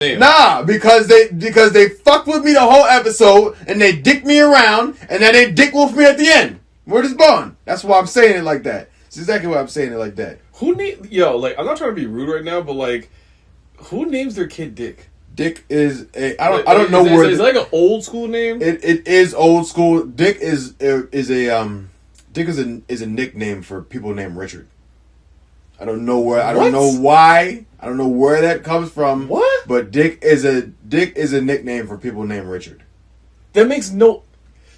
Nah, because they fucked with me the whole episode and they dicked me around and then they dick wolf me at the end. Word is born. That's why I'm saying it like that. It's exactly why I'm saying it like that. I'm not trying to be rude right now, but like, who names their kid Dick? Dick is I don't know where. Is it like an old school name? It is old school. Dick is a nickname for people named Richard. I don't know where. I don't know why. I don't know where that comes from. What? But Dick is a nickname for people named Richard. That makes no.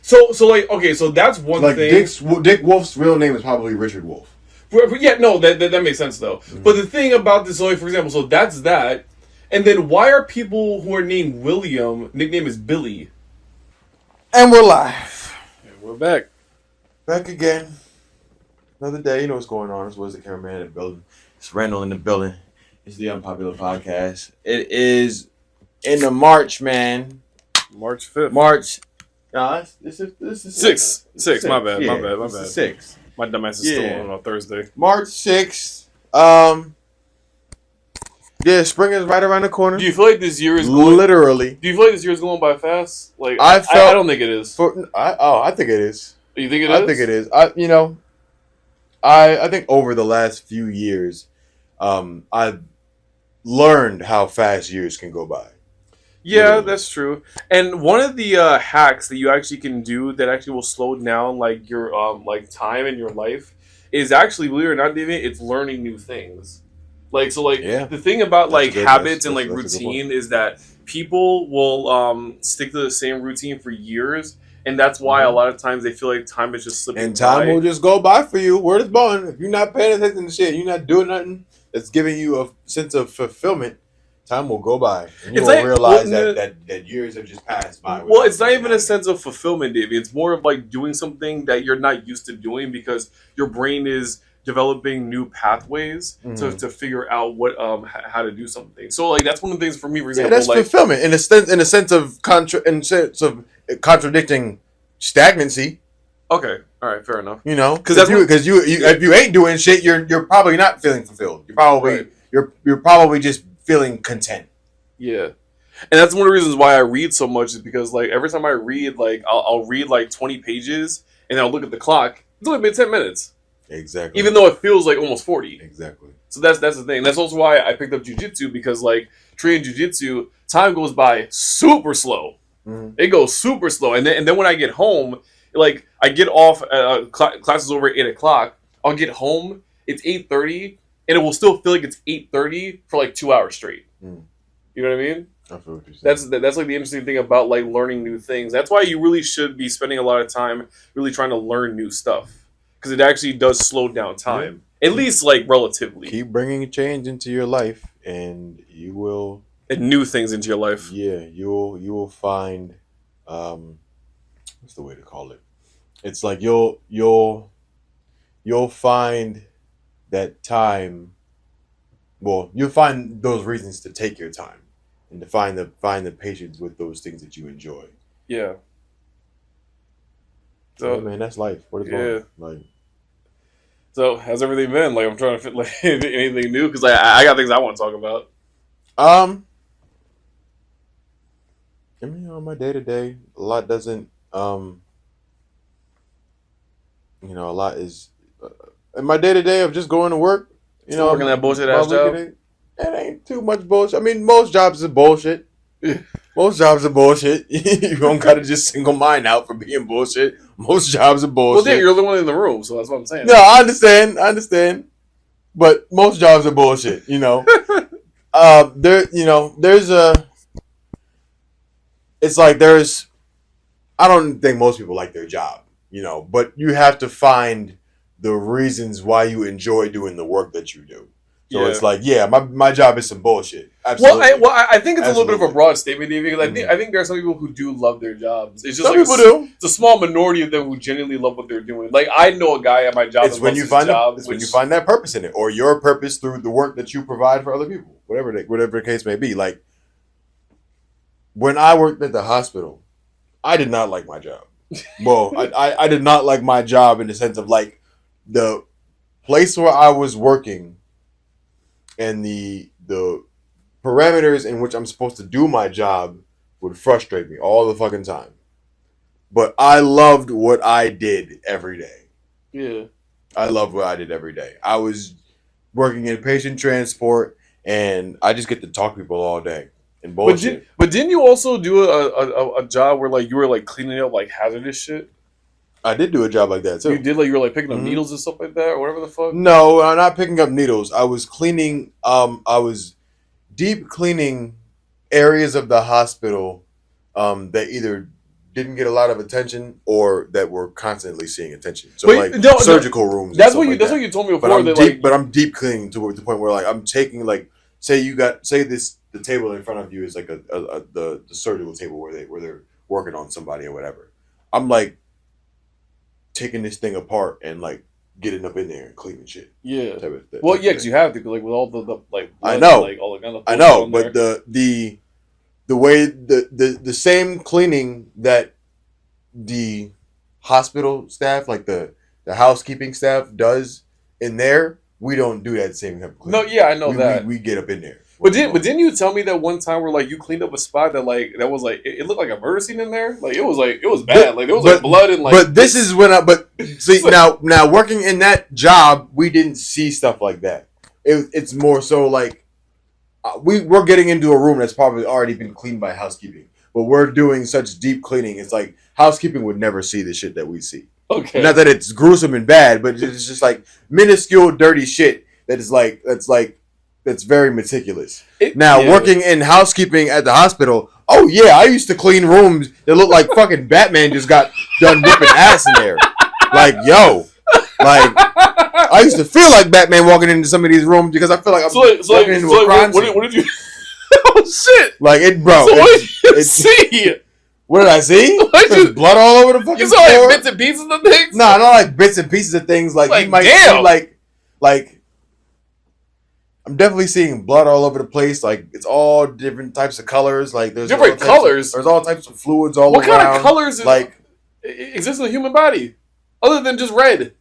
So like, okay, so that's one like thing. Dick Wolf's real name is probably Richard Wolf. Yeah, no, that makes sense though. Mm-hmm. But the thing about this, like, for example, so that's that. And then why are people who are named William nickname is Billy? And we're live. And we're back. Back again. Another day. You know what's going on. It's Wiz the cameraman in the building. It's Randall in the building. It's the Unpopular podcast. It is in the March, man. March 5th. March. Nah, this is 6. My bad. Yeah, my bad. 6. My dumbass is still on Thursday. March 6th. Yeah, spring is right around the corner. Do you feel like this year is going... Literally. Do you feel like this year is going by fast? Like, I don't think it is. I think it is. You think it is? I think it is. I think over the last few years, I've learned how fast years can go by. Yeah, literally. That's true. And one of the hacks that you actually can do that actually will slow down like your time in your life is actually, believe it or not, David, it's learning new things. The thing about habits and routine is that people will stick to the same routine for years, and that's why a lot of times they feel like time is just slipping. And time will just go by for you. Word is born. If you're not paying attention to shit, you're not doing nothing that's giving you a sense of fulfillment. Time will go by, and you will realize that years have just passed by. Well, it's not even a sense of fulfillment, Davey. It's more of like doing something that you're not used to doing because your brain is developing new pathways to figure out what how to do something. So like that's one of the things for me. For example, that's fulfillment in a sense of contradicting stagnancy. Okay, all right, fair enough. You know, because if you ain't doing shit, you're probably not feeling fulfilled. You're probably just feeling content. Yeah. And that's one of the reasons why I read so much is because like every time I read, like I'll read like 20 pages and I'll look at the clock. It's only been 10 minutes. Exactly. Even though it feels like almost 40. Exactly. So that's the thing. That's also why I picked up jiu-jitsu because like training jiu-jitsu, time goes by super slow. Mm-hmm. It goes super slow. And then when I get home, like I get off classes over at 8 o'clock. I'll get home. It's 8:30. And it will still feel like it's 8:30 for like 2 hours straight. Mm. You know what I mean? I feel what you're saying. That's like the interesting thing about like learning new things. That's why you really should be spending a lot of time really trying to learn new stuff because it actually does slow down time, at least like relatively. Keep bringing change into your life, and you will new things into your life. Yeah, you will find what's the way to call it? It's like you'll find that time. Well, you'll find those reasons to take your time and to find the patience with those things that you enjoy. Yeah. So man, that's life. What is going like? So how's everything been? Like I'm trying to fit like anything new because I got things I want to talk about. I mean, on my day to day, a lot doesn't. A lot is. In my day to day of just going to work, working that bullshit ass job. It ain't too much bullshit. I mean, most jobs are bullshit. Most jobs are bullshit. You don't gotta just single mine out for being bullshit. Most jobs are bullshit. Well, you're the one in the room, so that's what I'm saying. No, I understand. But most jobs are bullshit. There's a. It's like there's. I don't think most people like their job, but you have to find the reasons why you enjoy doing the work that you do. So it's like, my job is some bullshit. Absolutely. Well, I think it's a little bit of a broad statement, David, because I think there are some people who do love their jobs. It's just some people do. It's a small minority of them who genuinely love what they're doing. Like I know a guy at my job. It's when you find when you find that purpose in it, or your purpose through the work that you provide for other people, whatever the case may be. Like when I worked at the hospital, I did not like my job. Well, I did not like my job in the sense of like the place where I was working and the parameters in which I'm supposed to do my job would frustrate me all the fucking time. But I loved what I did every day. Yeah. I loved what I did every day. I was working in patient transport, and I just get to talk to people all day and bullshit. But didn't you also do a job where like you were like cleaning up like hazardous shit? I did do a job like that You too. did like you were like picking up Mm-hmm. needles and stuff like that or whatever the fuck. No, I'm not picking up needles. I was cleaning. I was deep cleaning areas of the hospital that either didn't get a lot of attention or that were constantly seeing attention. So But like no, surgical rooms and that's stuff what you like that's that. what you told me But before I'm that deep. like But I'm deep cleaning to the point where like I'm taking like say this the table in front of you is like the surgical table where they're working on somebody or whatever. I'm like taking this thing apart and like getting up in there and cleaning shit. yeah. Type of, Well, type yeah, of because thing. you have to like with all the like blood I know. and, like all the kind of I bullshit know, on but there. the way the same cleaning that the hospital staff, like the housekeeping staff, does in there, we don't do that same type of No, cleaning. yeah, I know We that. we get up in there. But didn't you tell me that one time where like you cleaned up a spot that like that was like it looked like a murder scene in there? Like it was bad. Like there was like blood and like. But this is when I but see now working in that job, we didn't see stuff like that. It's more so like we're getting into a room that's probably already been cleaned by housekeeping, but we're doing such deep cleaning. It's like housekeeping would never see the shit that we see. Okay. Not that it's gruesome and bad, but it's just like minuscule, dirty shit that's very meticulous. Now, Yeah. working in housekeeping at the hospital, oh yeah, I used to clean rooms that look like fucking Batman just got done whipping ass in there. Like, yo, like I used to feel like Batman walking into some of these rooms because I feel like I'm walking into a crime scene. What did you? Oh shit! Like it, bro. So what did you it's, see? What did I see? There's blood all over the fucking You saw floor. like bits and pieces of things. No, not like bits and pieces of things. Like you might damn. see like I'm definitely seeing blood all over the place. Like it's all different types of colors. Like there's Different colors? There's all types of fluids all What around. kind of colors Like exist in the human body other than just red?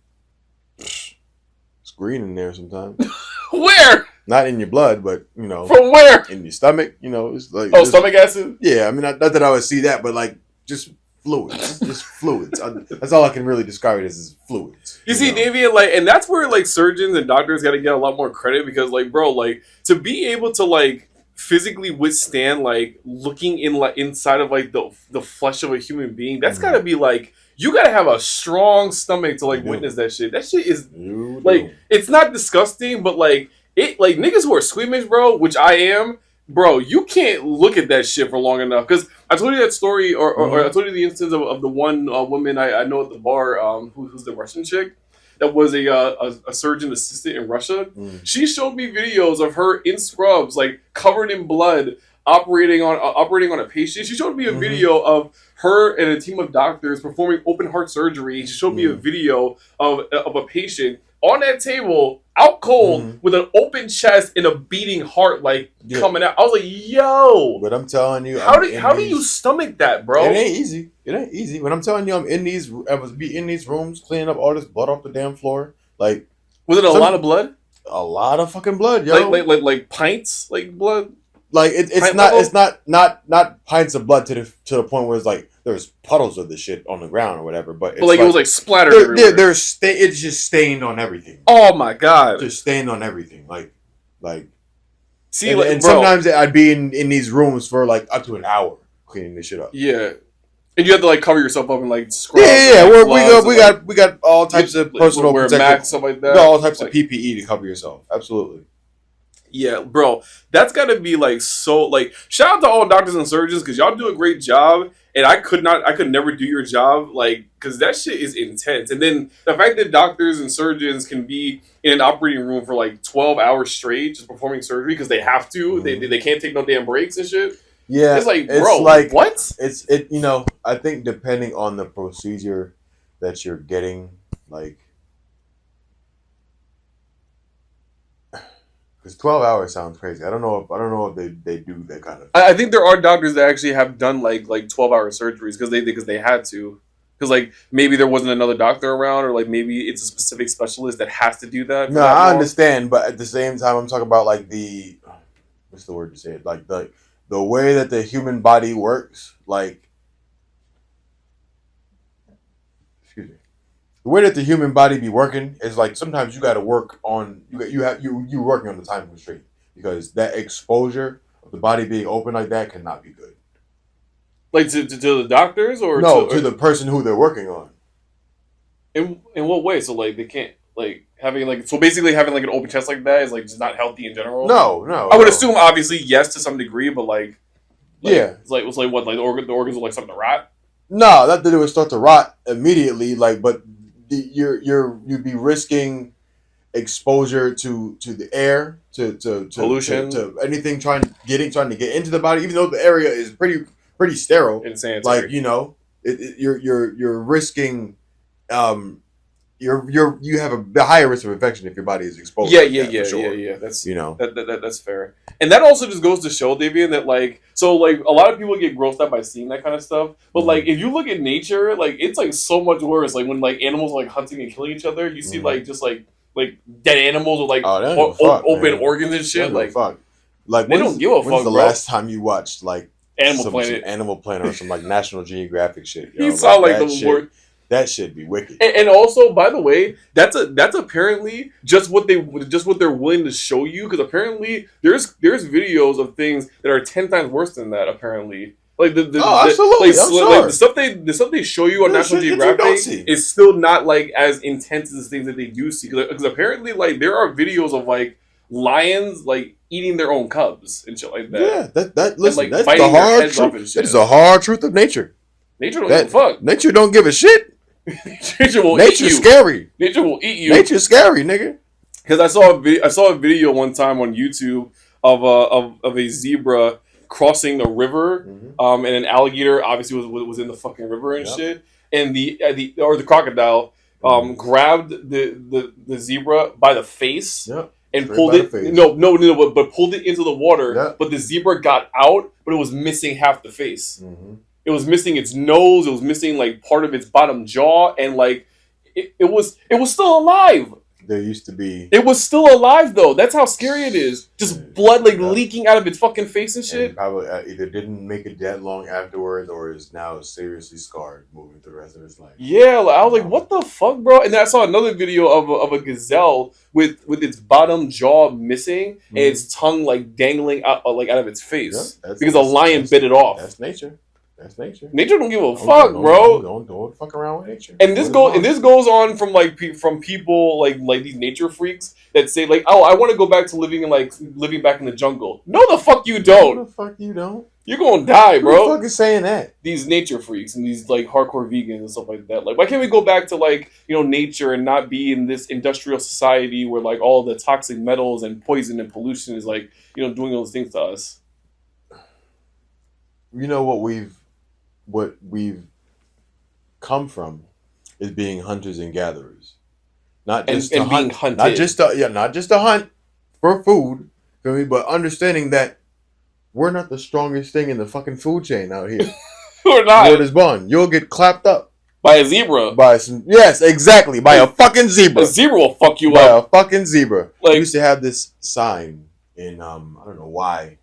it's green in there sometimes. Where? Not in your blood, but you know, From where? in your stomach. You know, it's like Stomach acid. Yeah, I mean, not that I would see that, but like just fluids, just fluids. That's all I can really describe it as is fluids. You see, know? Davian, like, and that's where like surgeons and doctors got to get a lot more credit because, like, bro, like to be able to like physically withstand like looking in like inside of like the flesh of a human being, that's got to be like you got to have a strong stomach to like witness that shit. That shit is like it's not disgusting, but like it like niggas who are squeamish, bro, which I am. Bro, you can't look at that shit for long enough. Because I told you that story, or I told you the instance of the one woman I know at the bar, who's the Russian chick that was a surgeon assistant in Russia. She showed me videos of her in scrubs, like covered in blood, operating on a patient. She showed me a video of her and a team of doctors performing open heart surgery. She showed me a video of a patient on that table, out cold, with an open chest and a beating heart, like coming out. I was like, "Yo!" But I'm telling you, how do you stomach that, bro? It ain't easy. It ain't easy. When I'm telling you, I was in these rooms cleaning up all this blood off the damn floor. Like, was it a lot of blood? A lot of fucking blood, yo. Like pints, like blood. Like it's not pints of blood to the point where it's like there's puddles of the shit on the ground or whatever, but it's like it was like splattered everywhere. It's just stained on everything. Oh my god! Just stained on everything. Like see, and sometimes I'd be in these rooms for like up to an hour cleaning this shit up. Yeah, and you have to like cover yourself up and like scrub. Yeah. We got all types of personal wear protective, masks, stuff like that. We got all types of PPE to cover yourself. Absolutely. Yeah, bro, that's gotta be like so. Like, shout out to all doctors and surgeons because y'all do a great job, and I could never do your job, like, because that shit is intense. And then the fact that doctors and surgeons can be in an operating room for like 12 hours straight just performing surgery because they have to, they can't take no damn breaks and shit. Yeah, it's like, bro, like what? You know, I think depending on the procedure that you're getting, like. Because 12 hours sounds crazy. I don't know if they do that kind of. I think there are doctors that actually have done like 12-hour surgeries because they had to. Because like maybe there wasn't another doctor around, or like maybe it's a specific specialist that has to do that. No, I understand, but at the same time, I'm talking about like what's the word to say it? Like the way that the human body works, like excuse me, the way that the human body be working is like sometimes you got to work on you working on the time constraint because that exposure of the body being open like that cannot be good. Like to the doctors or No, to the person who they're working on. in what way? So like they can't like having like so basically having like an open chest like that is like just not healthy in general. No, no, I would no. assume obviously yes to some degree, but Yeah. it's like what like the organs are like something to rot. No, that it would start to rot immediately. Like, but you'd be risking exposure to the air, Pollution. to anything trying to get into the body, even though the area is pretty sterile. Insanitary. Like you're risking you have a higher risk of infection if your body is exposed. Yeah, like yeah, that, yeah, for sure. yeah, yeah. That's You know. that's fair. And that also just goes to show, Davian, that like so like a lot of people get grossed out by seeing that kind of stuff. But like if you look at nature, like it's like so much worse. Like when like animals are like hunting and killing each other, you see like just like dead animals with like Oh, they don't give a fuck, open man. organs and They shit. don't give Like a fuck. Like they don't give a when's fuck, the bro. last time you watched like Animal Planet. some Animal Planet or some like National Geographic shit? He saw like that the shit, worst. That shit be wicked. And also, by the way, that's apparently just what they're willing to show you because apparently there's videos of things that are 10 times worse than that. Apparently, like absolutely, like, I'm like sure. the stuff they show you on There's National shit that you don't Geographic see. is still not like as intense as the things that they do see because apparently like there are videos of like lions like eating their own cubs and shit like that. Yeah, that listen, and, like, that's the biting their hard heads off and truth. shit. That's the hard truth of nature. Nature don't give a fuck. Nature don't give a shit. Nature will eat Nature's you. scary. Nature will eat you. Nature's scary, nigga. Because I saw a video one time on YouTube of a zebra crossing the river, and an alligator obviously was in the fucking river and shit, and the crocodile grabbed the zebra by the face. Yep. And Straight pulled by it. the face. No, but pulled it into the water. Yep. But the zebra got out, but it was missing half the face. Mm-hmm. It was missing its nose. It was missing like part of its bottom jaw, and like it was still alive. There used to be. It was still alive though. That's how scary it is. Just blood like leaking out of its fucking face and shit. And probably either didn't make it that long afterwards, or is now seriously scarred moving through the rest of its life. Yeah, like, I was like, what the fuck, bro? And then I saw another video of a gazelle with its bottom jaw missing and its tongue like dangling out out of its face because a lion bit it off. That's nature. That's nature. Nature don't give a fuck, bro. Don't fuck around with nature. And this goes on from from people like these nature freaks that say like, oh, I want to go back to living back in the jungle. No, the fuck you don't. No, the fuck you don't. You're gonna die, bro. Who the fuck is saying that? These nature freaks and these like hardcore vegans and stuff like that. Like, why can't we go back to like nature and not be in this industrial society where like all the toxic metals and poison and pollution is like doing those things to us? You know what we've come from is being hunters and gatherers, not just to hunt, hunted. not just to hunt for food, feel me? But understanding that we're not the strongest thing in the fucking food chain out here. We're not. Word is bond. You'll get clapped up by a zebra. By a fucking zebra. A zebra will fuck you by up. By a fucking zebra. Like, we used to have this sign in I don't know why.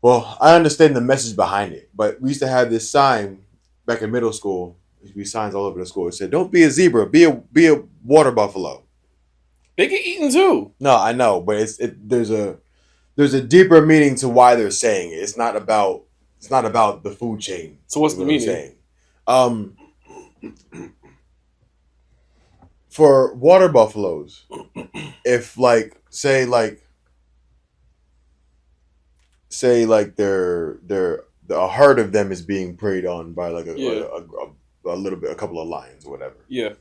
Well, I understand the message behind it, but we used to have this sign back in middle school. There used to be signs all over the school. It said, "Don't be a zebra, be a water buffalo." They get eaten too. No, I know, but there's a deeper meaning to why they're saying it. It's not about the food chain. So what's the meaning? For water buffaloes, if say a herd of them is being preyed on by like a couple of lions or whatever. Yeah.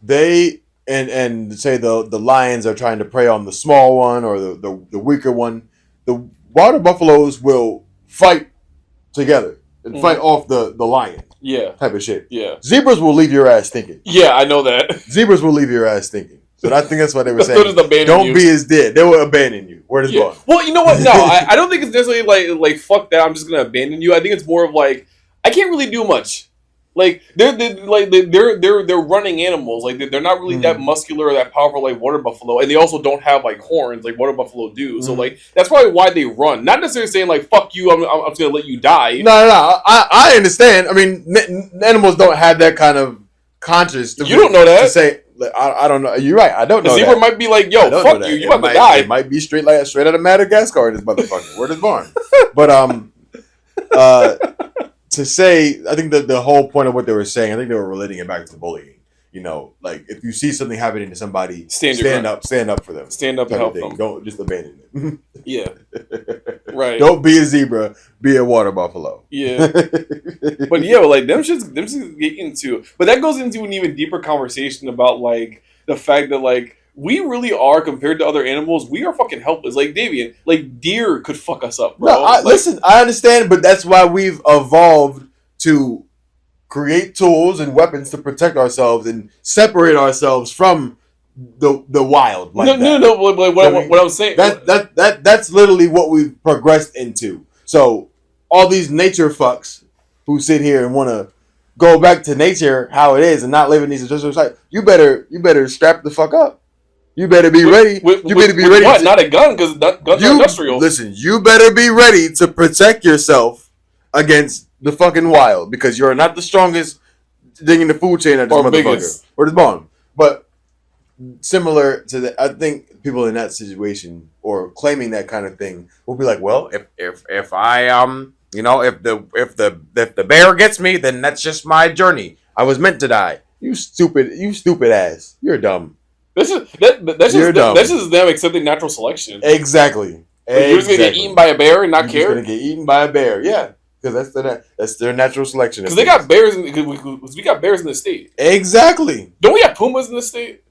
They and say the lions are trying to prey on the small one or the weaker one. The water buffaloes will fight together and fight off the lion. Yeah. Type of shit. Yeah. Zebras will leave your ass thinking. Yeah, I know that. Zebras will leave your ass thinking. So I think that's what they were saying. Don't be as dead. They will abandon you. Where does bond? Well, you know what? No, I don't think it's necessarily like fuck that. I'm just gonna abandon you. I think it's more of like I can't really do much. Like they're running animals. Like they're not really that muscular or that powerful like water buffalo, and they also don't have like horns like water buffalo do. So like that's probably why they run. Not necessarily saying like "fuck you," I'm just gonna let you die. No. I understand. I mean, animals don't have that kind of conscience. You don't know that. To say, I don't know. You're right. I don't know. The zebra might be like, "Yo, fuck you. You about to die." It might be straight out of Madagascar. This motherfucker. Word is born. But to say, I think the whole point of what they were saying, I think they were relating it back to bullying. You know, like if you see something happening to somebody, stand up for them. Stand up and help them. Don't just abandon them. Yeah, right. Don't be a zebra. Be a water buffalo. Yeah, but yeah, like them shits get into. But that goes into an even deeper conversation about like the fact that like we really are compared to other animals. We are fucking helpless. Like Davian, like deer could fuck us up, bro. No, listen, I understand, but that's why we've evolved to create tools and weapons to protect ourselves and separate ourselves from the wild. Like no. What I'm saying that's literally what we've progressed into. So all these nature fucks who sit here and want to go back to nature how it is and not live in these industrial sites, you better strap the fuck up. You better be ready. You better be ready. What? Not a gun, because guns are industrial. Listen, you better be ready to protect yourself against the fucking wild, because you're not the strongest thing in the food chain at this motherfucker. Biggest. Or this bone. But similar to that, I think people in that situation or claiming that kind of thing will be like, well, if I you know, if the bear gets me, then that's just my journey. I was meant to die. You stupid ass. You're dumb. This is them accepting natural selection. Exactly. You're just gonna get eaten by a bear and not care. You're gonna get eaten by a bear. Yeah, because that's their natural selection. Because they got bears. We got bears in the state. Exactly. Don't we have pumas in the state?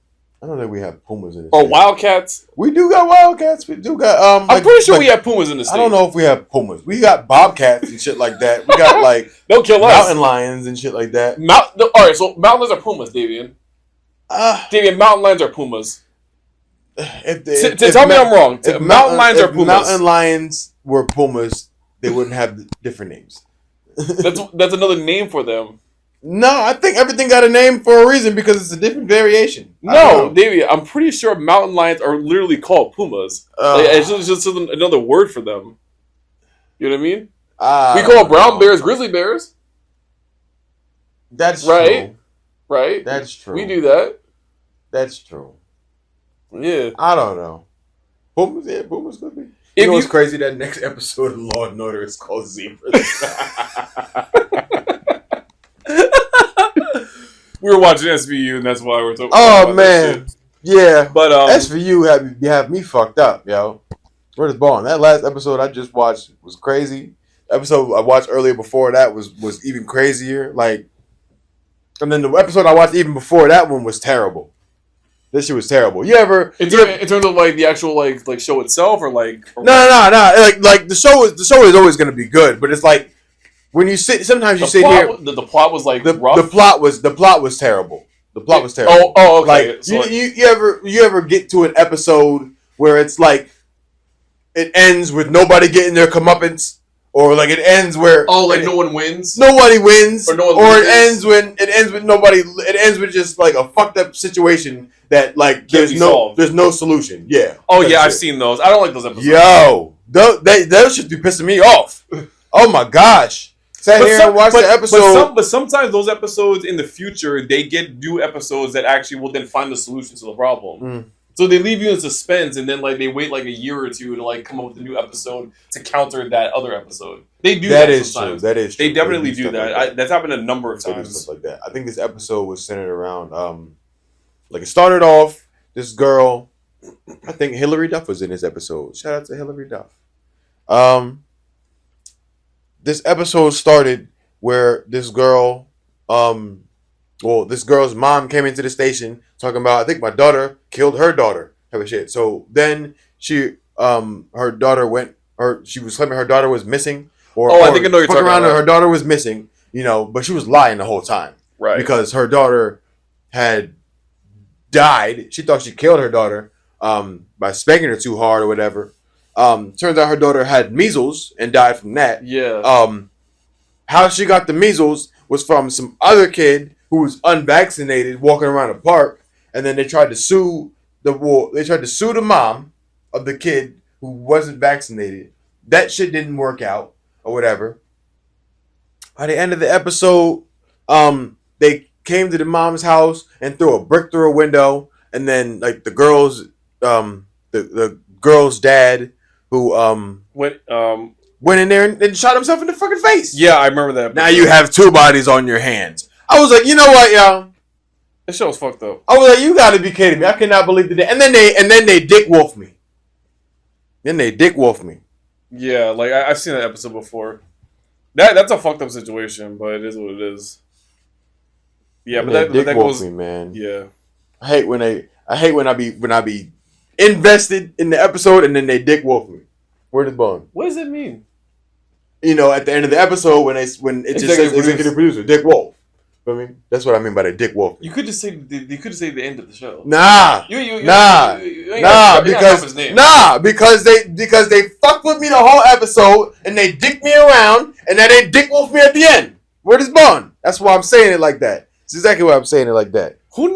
I don't think we have pumas in the state. Or state. wildcats. We do got wildcats. We do got. I'm pretty sure we have pumas in the state. I don't know if we have pumas. We got bobcats and shit like that. We got like they'll kill us. Mountain lions and shit like that. All right, so mountain lions are pumas, Davian. Davian, mountain lions are pumas. Tell me I'm wrong. Mountain lions are pumas. Mountain lions were pumas, they wouldn't have different names. That's another name for them. No, I think everything got a name for a reason, because it's a different variation. No, Davian, I'm pretty sure mountain lions are literally called pumas. It's just another word for them. You know what I mean? We call brown bears grizzly bears. That's right. True. Right? That's true. We do that. That's true. Yeah. I don't know. Pumas could be. You know what's crazy? That next episode of Law and Order is called Zebras. We were watching SVU, and that's why we're talking. Oh man, yeah. But SVU have me fucked up, yo. Where's Bond? That last episode I just watched was crazy. Episode I watched earlier before that was even crazier. Like, and then the episode I watched even before that one was terrible. This shit was terrible. In terms of like the actual like show itself, or like no. Like the show is always gonna be good, but it's like when you sit. Sometimes you sit here. The plot was like rough. The plot was terrible. The plot was terrible. Oh, okay. Like you ever get to an episode where it's like it ends with nobody getting their comeuppance, or like it ends where no one wins. Nobody wins, or it ends with nobody. It ends with just like a fucked up situation that like there's no solution. Yeah. Oh yeah, I've seen those. I don't like those episodes. Yo, those should be pissing me off. Oh my gosh. Sat here and watched the episode. But sometimes those episodes in the future, they get new episodes that actually will then find the solution to the problem. So they leave you in suspense, and then like they wait like a year or two to like come up with a new episode to counter that other episode. They do that sometimes. That is true. They definitely do that. That's happened a number of times. Stuff like that. I think this episode was centered around like it started off this girl. I think Hillary Duff was in this episode. Shout out to Hillary Duff. This episode started where this girl, this girl's mom came into the station talking about, I think my daughter killed her daughter, type of shit. So then she was claiming her daughter was missing, I think I know you're talking about. Her daughter was missing, but she was lying the whole time, right? Because her daughter had died. She thought she killed her daughter by spanking her too hard or whatever. Turns out her daughter had measles and died from that. Yeah. How she got the measles was from some other kid who was unvaccinated walking around a park, and then they tried to sue the mom of the kid who wasn't vaccinated. That shit didn't work out or whatever. By the end of the episode, they came to the mom's house and threw a brick through a window, and then like the girl's dad who went in there and shot himself in the fucking face. Yeah, I remember that. Now you have two bodies on your hands. I was like, you know what, y'all? This show was fucked up. I was like, you gotta be kidding me! I cannot believe that. And then they dick wolfed me. Yeah, like I've seen that episode before. That's a fucked up situation, but it is what it is. Yeah, but that goes me, man. Yeah, I hate when I be invested in the episode and then they dick wolf me. Where does Bone? What does it mean? You know, at the end of the episode when it just says executive producer Dick Wolf. I mean, that's what I mean by the Dick Wolf. You could just say the end of the show. Nah, because they fucked with me the whole episode and they dicked me around and then they dick wolf me at the end. Where does Bone? That's why I'm saying it like that. It's exactly why I'm saying it like that. I'm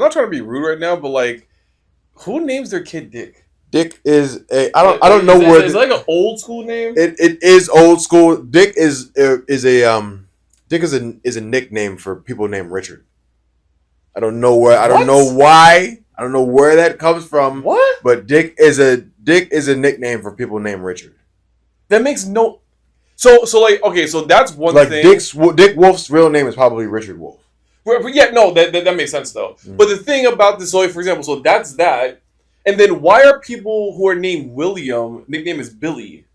not trying to be rude right now, but like, who names their kid Dick? Dick is I don't know where. It's like an old school name. It is old school. Dick is a nickname for people named Richard. I don't know where. I don't know why. I don't know where that comes from. What? But Dick is a nickname for people named Richard. That makes no. So like, okay, so that's one thing. Dick Wolf's real name is probably Richard Wolf. But yeah, no, that makes sense though. Mm-hmm. But the thing about this, so like, for example, so that's that. And then why are people who are named William nickname is Billy?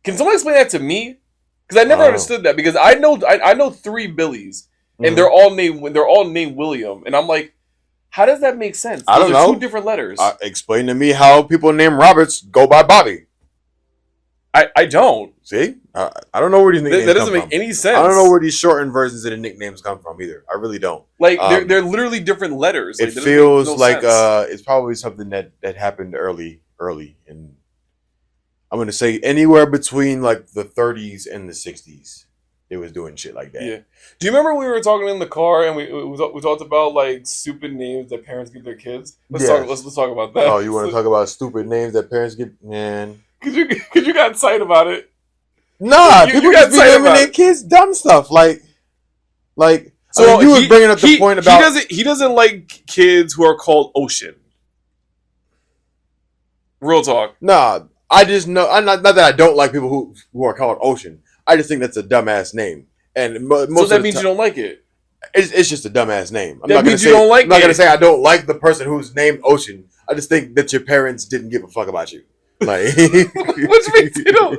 Can someone explain that to me? Because I never understood that. Because I know 3 Billies, and they're all named William, and I'm like, how does that make sense? I don't know. 2 different letters. Explain to me how people named Roberts go by Bobby. I don't. See, I don't know where these nicknames that doesn't come make from. any sense. I don't know where these shortened versions of the nicknames come from either. I really don't. Like they're literally different letters. It feels like it's probably something that happened early, and I'm gonna say anywhere between like the 30s and the 60s. They was doing shit like that. Yeah. Do you remember we were talking in the car and we talked about like stupid names that parents give their kids? Let's talk about that. Oh, you want to talk about stupid names that parents give? Man, Cause you got excited about it. Nah, people just be naming their kids dumb stuff like. So you was bringing up the point about he doesn't like kids who are called Ocean. Real talk. Nah, I just know. Not that I don't like people who are called Ocean. I just think that's a dumbass name, and most so that means you don't like it. It's just a dumbass name. I'm not gonna say I don't like the person who's named Ocean. I just think that your parents didn't give a fuck about you. Like, which makes you know.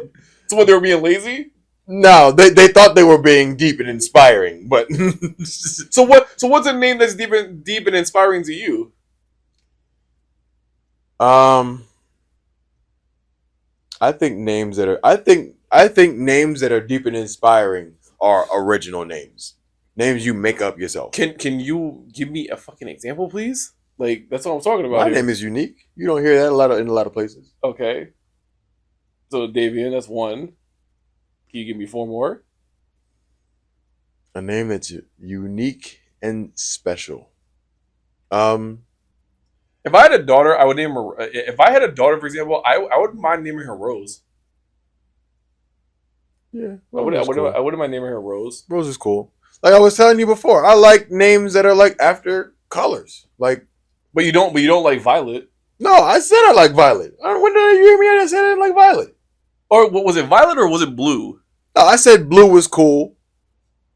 So when they were being lazy? No, they thought they were being deep and inspiring, but so what's a name that's deep and inspiring to you? I think names that are deep and inspiring are original names. Names you make up yourself. Can you give me a fucking example, please? Like, that's what I'm talking about. My name is unique. You don't hear that in a lot of places. Okay. So Davian, that's 1. Can you give me 4 more? A name that's unique and special. If I had a daughter, I would name her. If I had a daughter, for example, I wouldn't mind naming her Rose. Yeah, I wouldn't mind naming her Rose. Rose is cool. Like I was telling you before, I like names that are like after colors. Like, but you don't like Violet. No, I said I like Violet. When did you hear me? I said I like Violet. Or was it Violet or was it Blue? No, I said Blue was cool.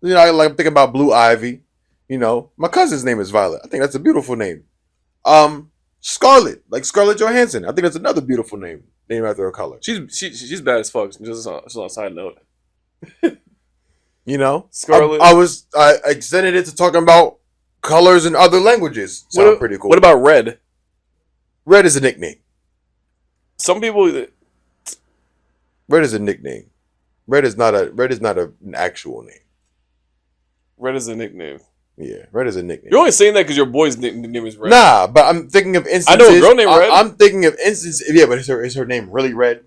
You know, I'm thinking about Blue Ivy. You know, my cousin's name is Violet. I think that's a beautiful name. Scarlet, like Scarlett Johansson. I think that's another beautiful name, named after her color. She's bad as fuck. Just on a side note. You know, Scarlet. I extended it to talking about colors in other languages. Sound pretty cool. What about Red? Red is a nickname. Some people. Red is a nickname. Red is not an actual name. Red is a nickname. Yeah, Red is a nickname. You're only saying that because your boy's name is Red. Nah, but I'm thinking of instances. I know a girl named Red. I'm thinking of instances. Yeah, but is her name really Red?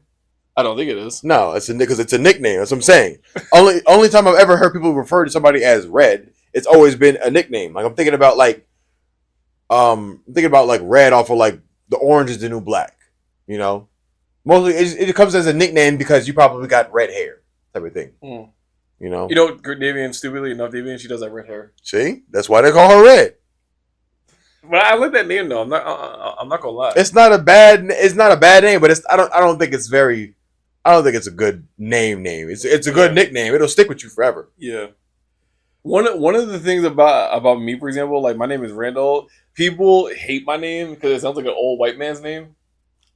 I don't think it is. No, it's because it's a nickname. That's what I'm saying. Only time I've ever heard people refer to somebody as Red, it's always been a nickname. Like I'm thinking about like Red off of like the orange is the new black. You know, mostly it comes as a nickname because you probably got red hair type of thing. Mm. You know, You know, Davian, stupidly enough, Davian, she does have red hair. see, that's why they call her Red. But I like that name though. I'm not gonna lie. It's not a bad name, but I don't think it's very. I don't think it's a good name. It's a good nickname. It'll stick with you forever. Yeah. One of the things about me, for example, like my name is Randall. People hate my name because it sounds like an old white man's name,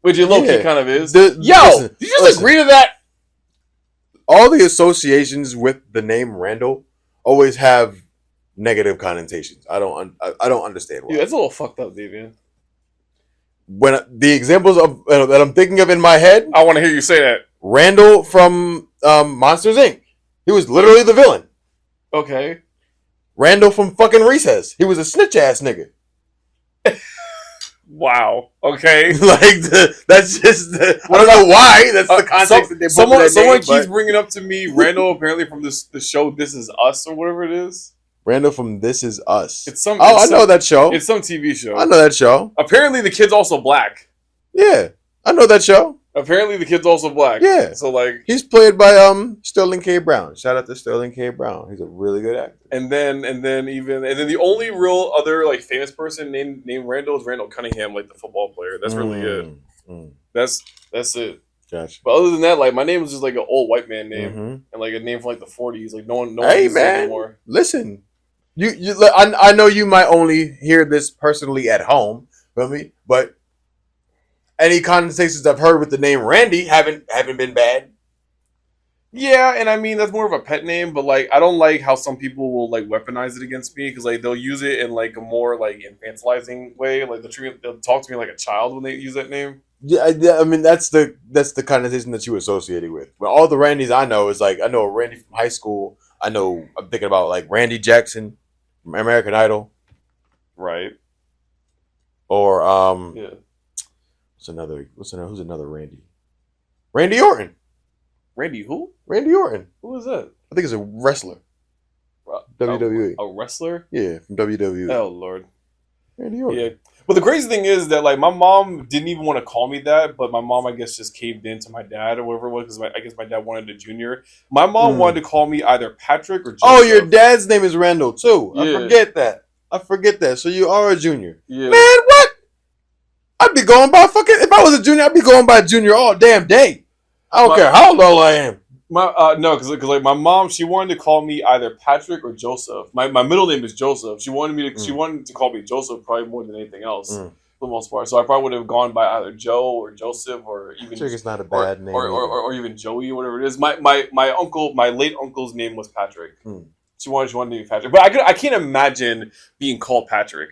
which it low key kind of is. Yo, listen, did you just agree to that? All the associations with the name Randall always have negative connotations. I don't understand why. Yeah, that's a little fucked up, Davian. When the examples of that I'm thinking of in my head, I want to hear you say that. Randall from Monsters Inc. He was literally the villain. Okay. Randall from fucking Recess. He was a snitch ass nigga. Wow. Okay. That's just. I don't know why. That's the context that they put someone that name, keeps bringing up to me Randall apparently from the show This Is Us or whatever it is. Randall from This Is Us. I know that show. It's some TV show. I know that show. Apparently the kid's also black. Yeah, I know that show. Apparently the kid's also black. Yeah. So like he's played by Sterling K. Brown. Shout out to Sterling K. Brown. He's a really good actor. And then the only real other like famous person named Randall is Randall Cunningham, like the football player. That's really it. That's it. Gotcha. But other than that, like my name is just like an old white man name and like a name from like the 40s. Like no one hey, uses man, it anymore. Listen, I know you might only hear this personally at home, feel me? But any conversations I've heard with the name Randy haven't been bad. Yeah, and I mean that's more of a pet name, but like I don't like how some people will like weaponize it against me because like they'll use it in like a more like infantilizing way. Like they'll talk to me like a child when they use that name. Yeah, I mean that's the connotation that you associated with. But all the Randys I know is like I know a Randy from high school. I'm thinking about like Randy Jackson from American Idol, right? Or yeah. Who's another Randy? Randy Orton. Randy who? Randy Orton. Who is that? I think he's a wrestler. WWE. A wrestler? Yeah, from WWE. Oh Lord. Randy Orton. Yeah. But the crazy thing is that like my mom didn't even want to call me that, but my mom I guess just caved in to my dad or whatever it was because I guess my dad wanted a junior. My mom wanted to call me either Patrick or Joseph. Oh, your dad's name is Randall too. Yeah. I forget that. So you are a junior. Yeah. Man, what? I'd be going by if I was a junior, I'd be going by junior all damn day. I don't care how low I am. No, because like my mom, she wanted to call me either Patrick or Joseph. My middle name is Joseph. She wanted to call me Joseph probably more than anything else for the most part. So I probably would have gone by either Joe or Joseph or even. Patrick is not a bad name. Or even Joey, whatever it is. My late uncle's name was Patrick. She wanted to be Patrick, but I can't imagine being called Patrick.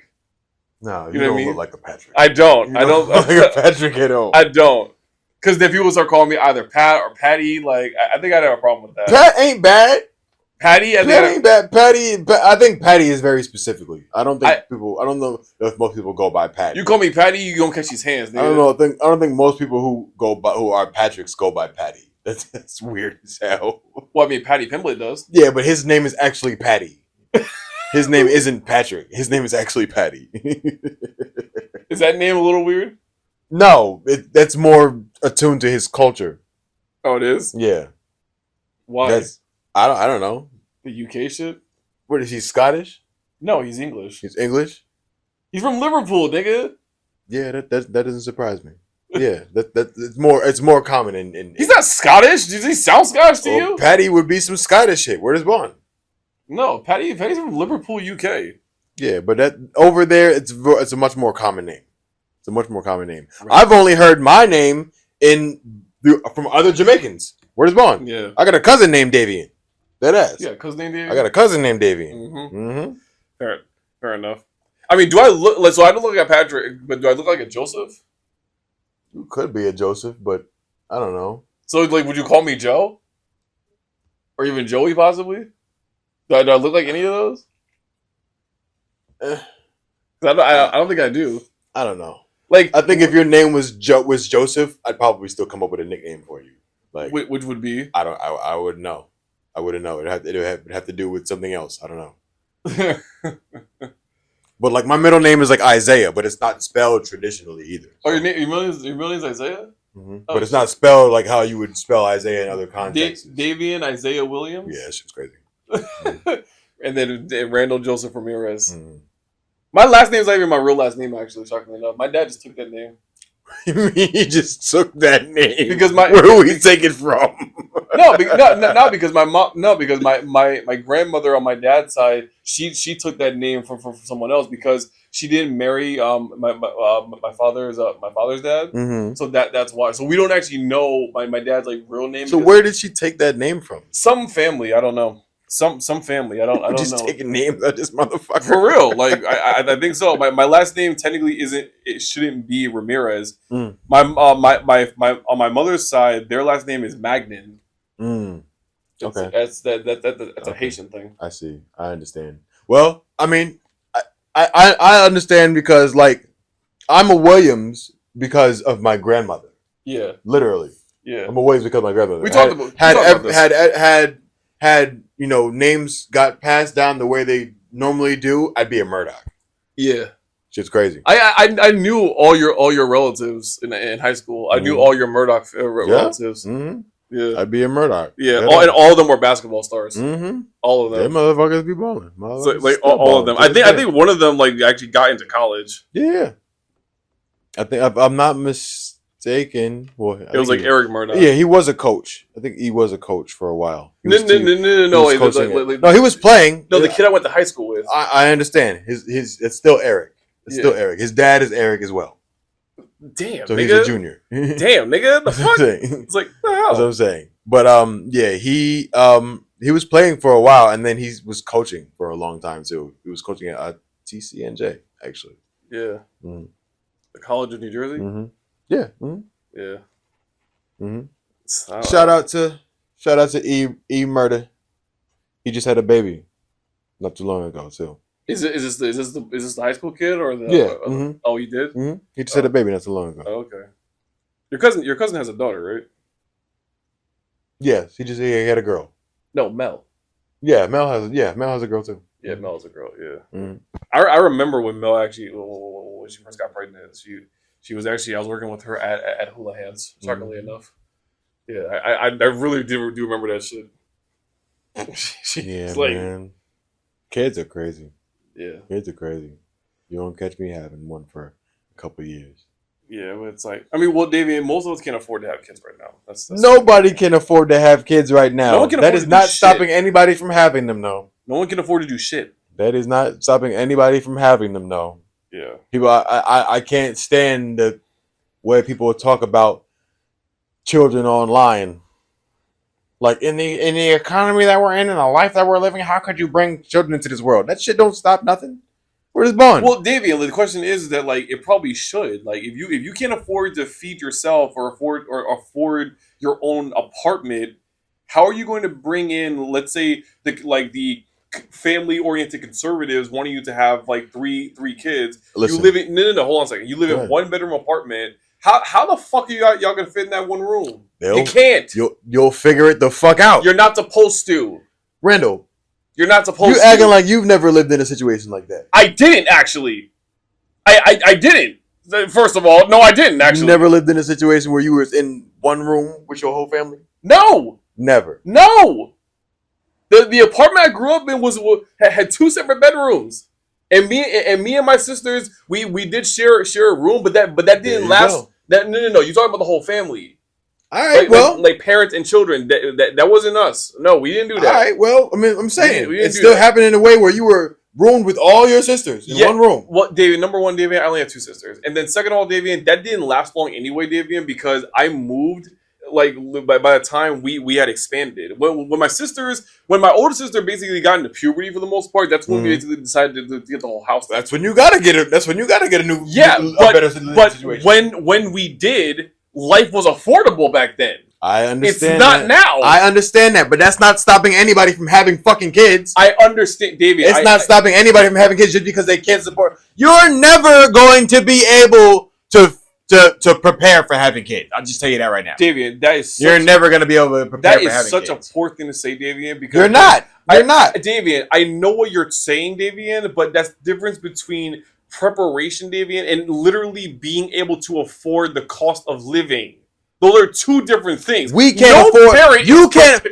No, you don't look like a Patrick. I don't. I don't look like a Patrick at all. I don't. Because then people start calling me either Pat or Patty. Like, I think I'd have a problem with that. Pat ain't bad. Patty? Pat ain't bad. I think Patty is very specifically. I don't know if most people go by Patty. You call me Patty, you don't catch these hands. Nigga. I don't think most people who are Patricks go by Patty. That's weird as hell. Well, I mean, Patty Pimblett does. Yeah, but his name is actually Patty. His name isn't Patrick. His name is actually Patty. Is that name a little weird? No, that's more attuned to his culture. Oh, it is? Yeah. Why? I don't know. The UK shit? What is he, Scottish? No, he's English. He's English? He's from Liverpool, nigga. Yeah, that doesn't surprise me. Yeah, it's more common in He's not Scottish. Does he sound Scottish to you? Patty would be some Scottish shit. Where is born? No, Patty's from Liverpool, UK. Yeah, but that over there it's a much more common name. It's a much more common name. Right. I've only heard my name from other Jamaicans. Where is born? Yeah. I got a cousin named Davian. That ass. Yeah, cousin named Davian. I got a cousin named Davian. Mm-hmm. Fair enough. I mean, do I look so I don't look like a Patrick, but do I look like a Joseph? You could be a Joseph, but I don't know. So, like, would you call me Joe? Or even Joey, possibly? Do I look like any of those? I don't think I do. I don't know. Like, I think if your name was Joseph, I'd probably still come up with a nickname for you. Like, which would be. I don't. I wouldn't know. I wouldn't know. It'd have to do with something else. I don't know. But like my middle name is like Isaiah, but it's not spelled traditionally either. So. Oh, your middle name's Isaiah? Mm-hmm. Oh, but it's not spelled like how you would spell Isaiah in other contexts. Davian Isaiah Williams? Yeah, that shit's crazy. And then Randall Joseph Ramirez. Mm-hmm. My last name's not even my real last name, actually, shockingly enough. My dad just took that name. He just took that name because where we take it from? not because my mom. No, because my grandmother on my dad's side, she took that name from someone else because she didn't marry my father's dad. Mm-hmm. So that's why. So we don't actually know my dad's like real name. So where did she take that name from? Some family, I don't know. Some family, I don't know. Just taking names out this motherfucker for real. Like I think so. My last name technically shouldn't be Ramirez. Mm. My on my mother's side, their last name is Magnin. Mm. Okay, that's a Haitian thing. I see. I understand. Well, I mean, I understand because like I'm a Williams because of my grandmother. Yeah, literally. Yeah, I'm a Williams because of my grandmother. We talked about this. Had you know names got passed down the way they normally do, I'd be a Murdoch. Yeah, shit's crazy. I knew all your relatives in high school. I knew all your Murdoch relatives. Mm-hmm. Yeah, I'd be a Murdoch. Yeah, all of them were basketball stars. Mm-hmm. All of them. They motherfuckers be balling. So, like all of them. I think one of them like actually got into college. Yeah, I think if I'm not mistaken. Well, it was like Eric Murdoch. Yeah, he was a coach. I think he was a coach for a while. No. No, he was playing. No, the kid I went to high school with. I understand. It's still Eric. It's still Eric. His dad is Eric as well. Damn, so nigga. He's a junior. Damn, nigga, the fuck? It's like the hell. That's what I'm saying. But yeah, he was playing for a while, and then he was coaching for a long time too. He was coaching at TCNJ actually. Yeah. Mm-hmm. The College of New Jersey. Mm-hmm. Yeah. Mm-hmm. Yeah. Mm-hmm. Shout out to E Murder. He just had a baby not too long ago too. Is this the high school kid or the? Yeah. Mm-hmm. Oh, he did. Mm-hmm. He just had a baby not too long ago. Oh, okay. Your cousin has a daughter, right? Yes, he had a girl. No, Mel. Yeah, Mel has a girl too. Yeah, Mel has a girl. Yeah. Mm-hmm. I remember when Mel actually when she first got pregnant. She was actually I was working with her at Hula Hands. Shockingly enough. Yeah, I really do remember that shit. Yeah, like, man. Kids are crazy. Yeah. Kids are crazy. You don't catch me having one for a couple of years. Yeah, but it's like, I mean, well, David, most of us can't afford to have kids right now. That's Nobody can afford to have kids right now. No one can that is not stopping anybody from having them, no. No one can afford to do shit. That is not stopping anybody from having them, no. Yeah. People, I can't stand the way people talk about children online. Like in the economy that we're in the life that we're living, how could you bring children into this world? That shit don't stop nothing. We're just born. Well, Davey, the question is that like it probably should. Like if you can't afford to feed yourself or afford your own apartment, how are you going to bring in, let's say, the family-oriented conservatives wanting you to have like three kids? Listen, you live in hold on a second. You live in one bedroom apartment. How the fuck are y'all gonna fit in that one room? You can't. You'll figure it the fuck out. You're not supposed to. Randall, you're not supposed to. You acting like you've never lived in a situation like that. I didn't actually. I didn't. First of all, no, I didn't actually. You never lived in a situation where you were in one room with your whole family? No. Never. No. The apartment I grew up in had two separate bedrooms. And me and my sisters, we did share a room, but that didn't last. No. You're talking about the whole family. All right, like parents and children. That wasn't us. No, we didn't do that. All right, well, I mean, I'm saying it still happened in a way where you were roomed with all your sisters in one room. Well, David, number one, Davian, I only have two sisters, and then second of all, Davian, that didn't last long anyway, Davian, because I moved. Like by the time we had expanded, when my older sister basically got into puberty for the most part, that's when we basically decided to get the whole house. That's when you gotta get it. That's when you gotta get a new better situation. When we did, life was affordable back then. I understand. It's not now. I understand that, but that's not stopping anybody from having fucking kids. I understand, David. It's not stopping anybody from having kids just because they can't support. You're never going to be able to to prepare for having kids. I'll just tell you that right now. Davian, that is You're never gonna be able to prepare for having kids. That is such a poor thing to say, Davian. Because you're not. You're not, Davian. I know what you're saying, Davian, but that's the difference between preparation, Davian, and literally being able to afford the cost of living. Those are two different things. We can't afford.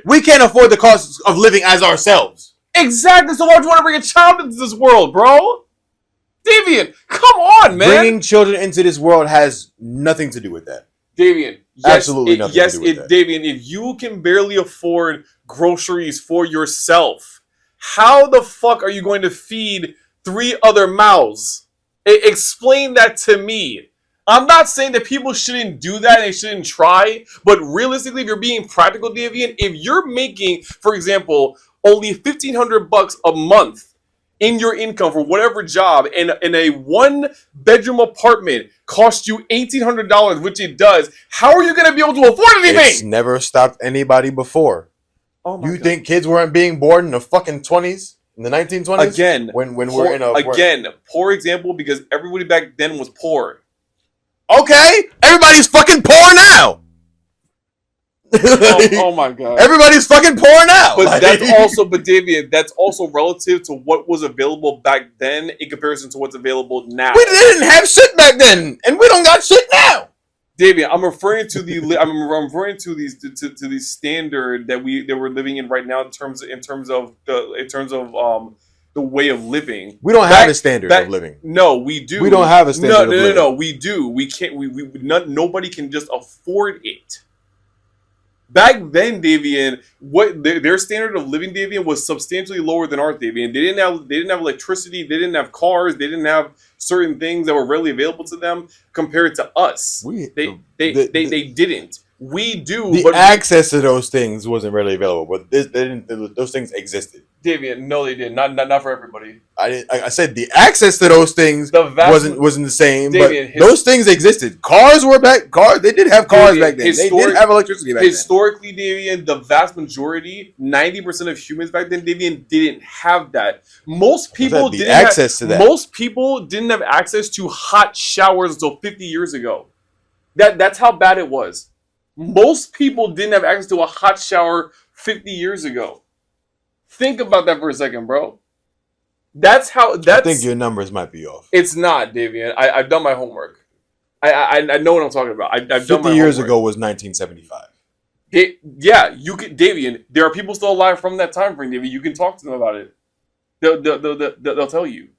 We can't afford the cost of living as ourselves. Exactly. So why would you want to bring a child into this world, bro? Davian, come on, man. Bringing children into this world has nothing to do with that. Davian, absolutely nothing to do with that. Davian, if you can barely afford groceries for yourself, how the fuck are you going to feed 3 other mouths? Explain that to me. I'm not saying that people shouldn't do that and they shouldn't try, but realistically, if you're being practical, Davian, if you're making, for example, only $1,500 a month in your income for whatever job, and in a 1-bedroom apartment costs you $1,800, which it does, how are you going to be able to afford anything? It's never stopped anybody before. Oh my you God. think kids weren't being born in the fucking 20s? In the 1920s? Again, when we're in a... Again, poor example because everybody back then was poor. Okay, everybody's fucking poor now. Oh my God, everybody's fucking poor now. But Davian, that's also relative to what was available back then in comparison to what's available now. We didn't have shit back then, and we don't got shit now. Davian, I'm referring to the standard that we're living in right now in terms of the way of living. We don't have a standard of living. No, we do. We don't have a standard of living. No, we do. We can't. Nobody can just afford it. Back then, Davian, what their standard of living, Davian, was substantially lower than ours, Davian. They didn't have electricity. They didn't have cars. They didn't have certain things that were readily available to them compared to us. They didn't. We do. The access to those things wasn't readily available, but those things existed. Davian, no, they didn't. Not for everybody. I said the access to those things wasn't the same, Davian, but those things existed. Cars. They did have cars back then. They did have electricity back then. Historically, Davian, the vast majority, 90% of humans back then, Davian, didn't have that. Most people didn't have access to that. Most people didn't have access to hot showers until 50 years ago. That's how bad it was. Most people didn't have access to a hot shower 50 years ago. Think about that for a second, bro. I think your numbers might be off. It's not, Davian. I've done my homework. I know what I'm talking about. I've done my homework. 50 years ago was 1975. Yeah, you could, Davian. There are people still alive from that time frame, Davian. You can talk to them about it. They'll tell you.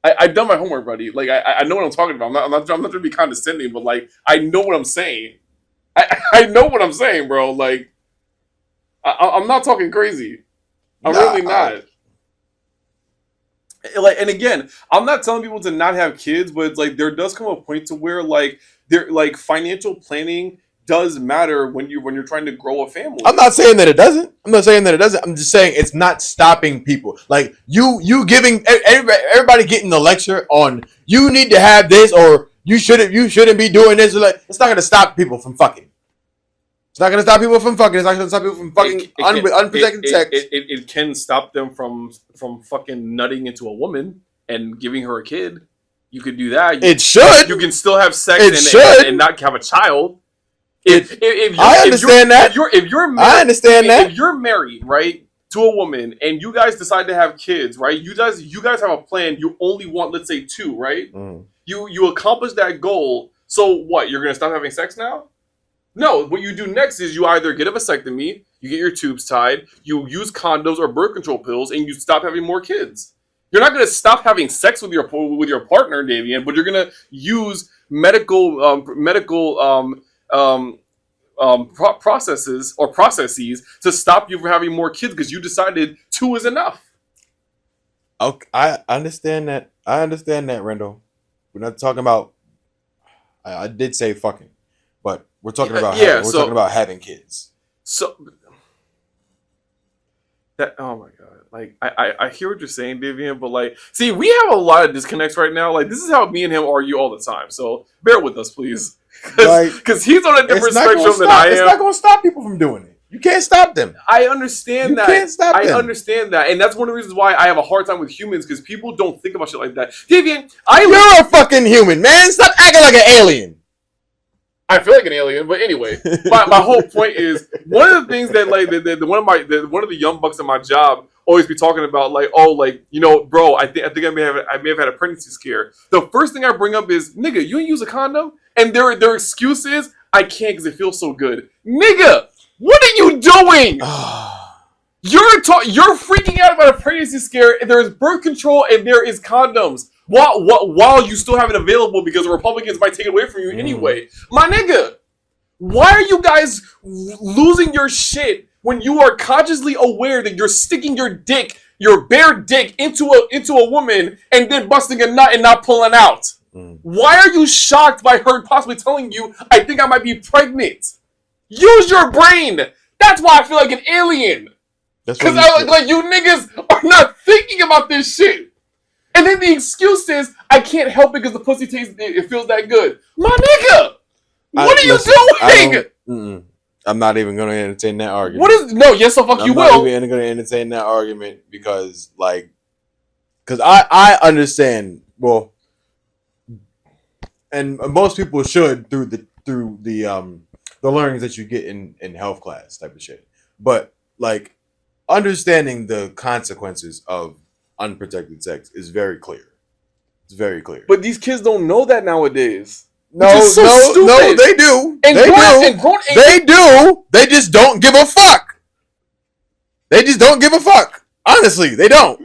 I've done my homework, buddy. Like I know what I'm talking about. I'm not trying to be condescending, but like I know what I'm saying. I know what I'm saying, bro. Like I'm not talking crazy. I'm really not. Like, and again, I'm not telling people to not have kids, but it's like there does come a point to where like financial planning does matter when you're trying to grow a family. I'm not saying that it doesn't. I'm just saying it's not stopping people. Like you giving everybody getting the lecture on you need to have this or you shouldn't be doing this. Like, it's not going to stop people from fucking. It's not going to stop people from fucking. It's not going to stop people from fucking unprotected sex. It can stop them from fucking nutting into a woman and giving her a kid. You could do that. It should. You can still have sex and not have a child. I understand that. If you're married, I understand that. If you're married, right, to a woman and you guys decide to have kids, right? You guys have a plan. You only want, let's say, 2, right? Mm. You accomplish that goal. So what? You're gonna stop having sex now? No. What you do next is you either get a vasectomy, you get your tubes tied, you use condoms or birth control pills, and you stop having more kids. You're not gonna stop having sex with your partner, Davian, but you're gonna use medical processes to stop you from having more kids because you decided 2 is enough. Okay, I understand that. Randall. We're not talking about. I did say fucking, but we're talking about talking about having kids. So that, oh my god, like I hear what you're saying, Davian, but like, see, we have a lot of disconnects right now. Like, this is how me and him argue all the time. So bear with us, please, because he's on a different spectrum than I am. It's not going to stop people from doing it. You can't stop them. I understand that. You can't stop them. I understand that. And that's one of the reasons why I have a hard time with humans, because people don't think about shit like that. Davian, you're a fucking human, man. Stop acting like an alien. I feel like an alien, but anyway, my whole point is one of the things that like one of the young bucks at my job always be talking about, like, oh, like, bro, I think I may have had a pregnancy scare. The first thing I bring up is, nigga, you ain't use a condom, and their excuse is, I can't because it feels so good. Nigga, what are you doing? You're freaking out about a pregnancy scare, and there is birth control and there is condoms. While you still have it available because the Republicans might take it away from you anyway. My nigga, why are you guys losing your shit when you are consciously aware that you're sticking your bare dick into a woman and then busting a nut and not pulling out? Why are you shocked by her possibly telling you, I think I might be pregnant? Use your brain. That's why I feel like an alien. Because like you niggas are not thinking about this shit. And then the excuse is, I can't help it because the pussy tastes, it feels that good. My nigga! What are you doing? I'm not even going to entertain that argument. What is, no, yes, the fuck you will. I'm not even going to entertain that argument because I understand, well, and most people should through the learnings that you get in health class type of shit. But, like, understanding the consequences of unprotected sex is very clear. It's very clear. But these kids don't know that nowadays. No, they do. They do. They just don't give a fuck. They just don't give a fuck. Honestly, they don't.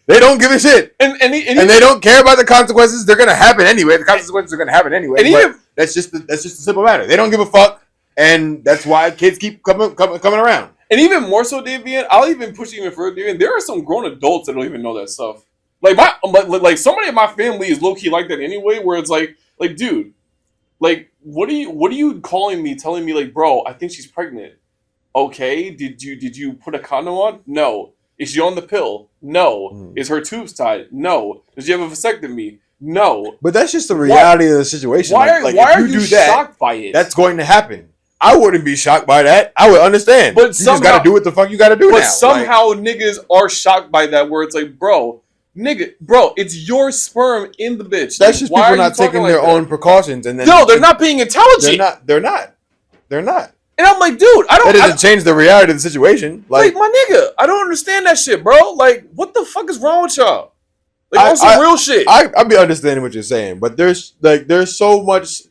They don't give a shit. And they don't care about the consequences. They're gonna happen anyway. The consequences are gonna happen anyway. And that's just a simple matter. They don't give a fuck, and that's why kids keep coming around. And even more so, Davian, I'll even push it even further, Davian. There are some grown adults that don't even know that stuff. Like somebody in my family is low key like that anyway. Where it's like, dude, like, what are you calling me, telling me, like, bro, I think she's pregnant. Okay, did you put a condom on? No. Is she on the pill? No. Is her tubes tied? No. Does she have a vasectomy? No. But that's just the reality of the situation. Why are you shocked by it? That's going to happen. I wouldn't be shocked by that. I would understand. But you just gotta do what the fuck you gotta do now. But somehow niggas are shocked by that, where it's like, bro, it's your sperm in the bitch. That's just people not taking their own precautions, and then they're not being intelligent. They're not. And I'm like, dude, that doesn't change the reality of the situation. Like, my nigga, I don't understand that shit, bro. Like, what the fuck is wrong with y'all? Like, on some real shit. I be understanding what you're saying, but there's so much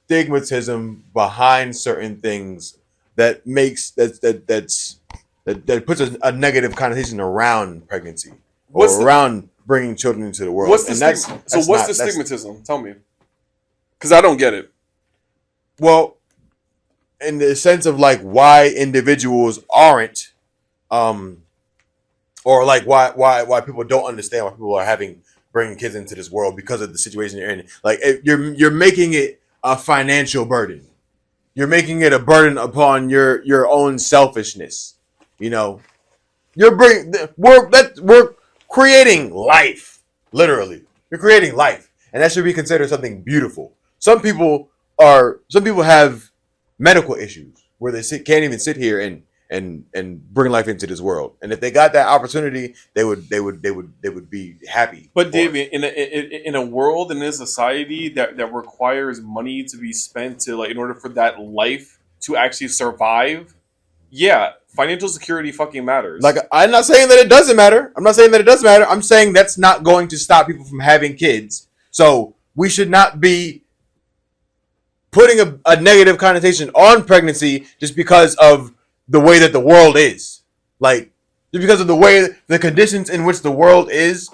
stigmatism behind certain things that makes that puts a negative connotation around pregnancy or around bringing children into the world. What's the stigmatism? Tell me, because I don't get it. Well, in the sense of like why individuals aren't, or like why people don't understand why people are bringing kids into this world because of the situation you're in. Like you're making it a financial burden. You're making it a burden upon your own selfishness. You know, we're creating life. Literally, you're creating life, and that should be considered something beautiful. Some people have medical issues where they can't even sit here and bring life into this world. And if they got that opportunity, they would be happy. But David, in a world, in a society that requires money to be spent to, like, in order for that life to actually survive, yeah, financial security fucking matters. Like, I'm not saying that it doesn't matter. I'm saying that's not going to stop people from having kids. So we should not be putting a negative connotation on pregnancy just because of the way that the world is. Like, just because of the way the conditions in which the world is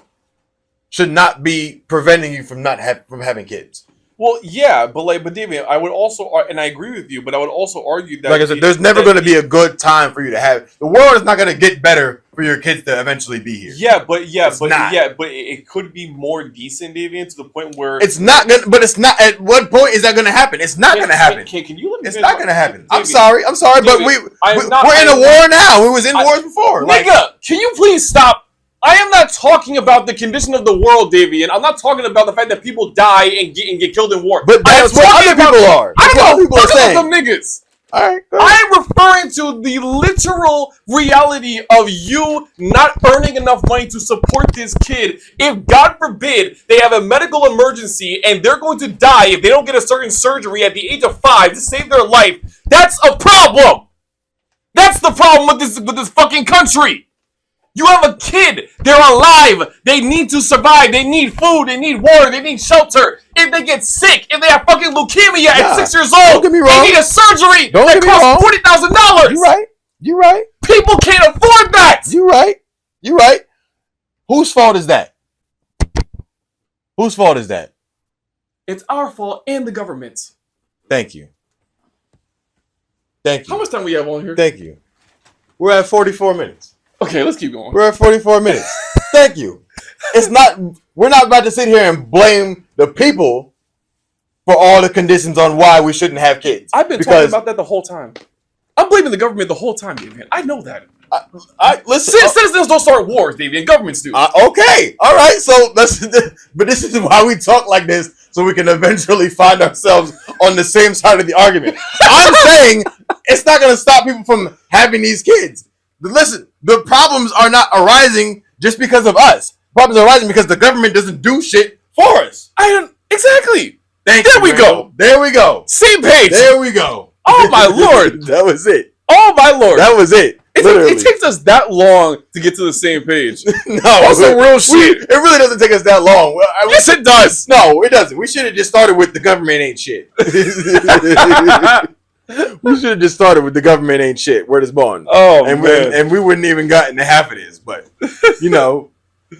should not be preventing you from having kids. Well, yeah, but David, I would also, and I agree with you, but I would also argue that, like I said, there's never going to be a good time for you to have. The world is not going to get better for your kids to eventually be here. But it could be more decent, David, to the point where it's not going. But it's not. At what point is that going to happen? It's not going to happen. Can you let me? It's not going to happen. I'm sorry, David, but we're in a war now. We was in wars before. Nigga, can you please stop? I am not talking about the condition of the world, Davian. I'm not talking about the fact that people die and get killed in war. But that's what other people are. I don't know. People are saying them niggas. All right. Go ahead. I'm referring to the literal reality of you not earning enough money to support this kid. If, God forbid, they have a medical emergency and they're going to die if they don't get a certain surgery at the age of 5 to save their life, that's a problem. That's the problem with this fucking country. You have a kid. They're alive. They need to survive. They need food. They need water. They need shelter. If they get sick, if they have fucking leukemia at 6 years old, don't get me wrong. they need a surgery Don't that get me wrong. costs $40,000. You right. You right. People can't afford that. You right. You right. Whose fault is that? Whose fault is that? It's our fault and the government's. Thank you. Thank you. How much time we have on here? Thank you. We're at 44 minutes. Okay, let's keep going. We're at 44 minutes. Thank you. It's not. We're not about to sit here and blame the people for all the conditions on why we shouldn't have kids. I've been talking about that the whole time. I'm blaming the government the whole time, David. I know that. Listen. Citizens don't start wars, David, and governments do. Okay. All right. So but this is why we talk like this, so we can eventually find ourselves on the same side of the argument. I'm saying it's not going to stop people from having these kids. But listen, the problems are not arising just because of us. Problems are arising because the government doesn't do shit for us. Exactly. There we go. There we go. Same page. There we go. Oh my lord. That was it. Oh my lord. That was it. It takes us that long to get to the same page. No, that's some real shit. It really doesn't take us that long. Yes, it does. No, it doesn't. We should have just started with the government ain't shit. We should have just started with the government ain't shit. Where it's born. Oh, man. And we wouldn't even gotten to half of this. But,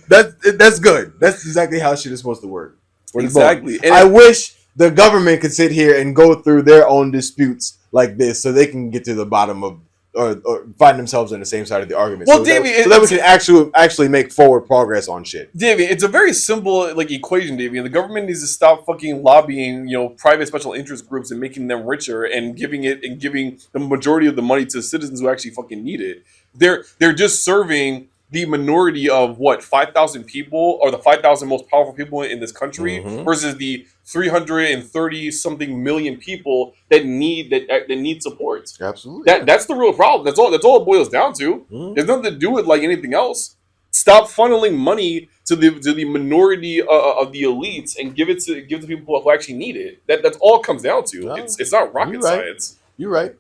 that's good. That's exactly how shit is supposed to work. Exactly. And I wish the government could sit here and go through their own disputes like this so they can get to the bottom of or find themselves on the same side of the argument. Well, so Davey, that we can actually make forward progress on shit. Davey, it's a very simple equation, Davey. And the government needs to stop fucking lobbying, private special interest groups and making them richer and giving the majority of the money to citizens who actually fucking need it. They're just serving the minority of 5,000 people, or the 5,000 most powerful people in this country, versus the 330 something million people that need support. Absolutely. That's the real problem. That's all it boils down to. There's nothing to do with anything else. Stop funneling money to the minority of the elites and give it to people who actually need it. That's all it comes down to. No, it's not rocket science. You're right.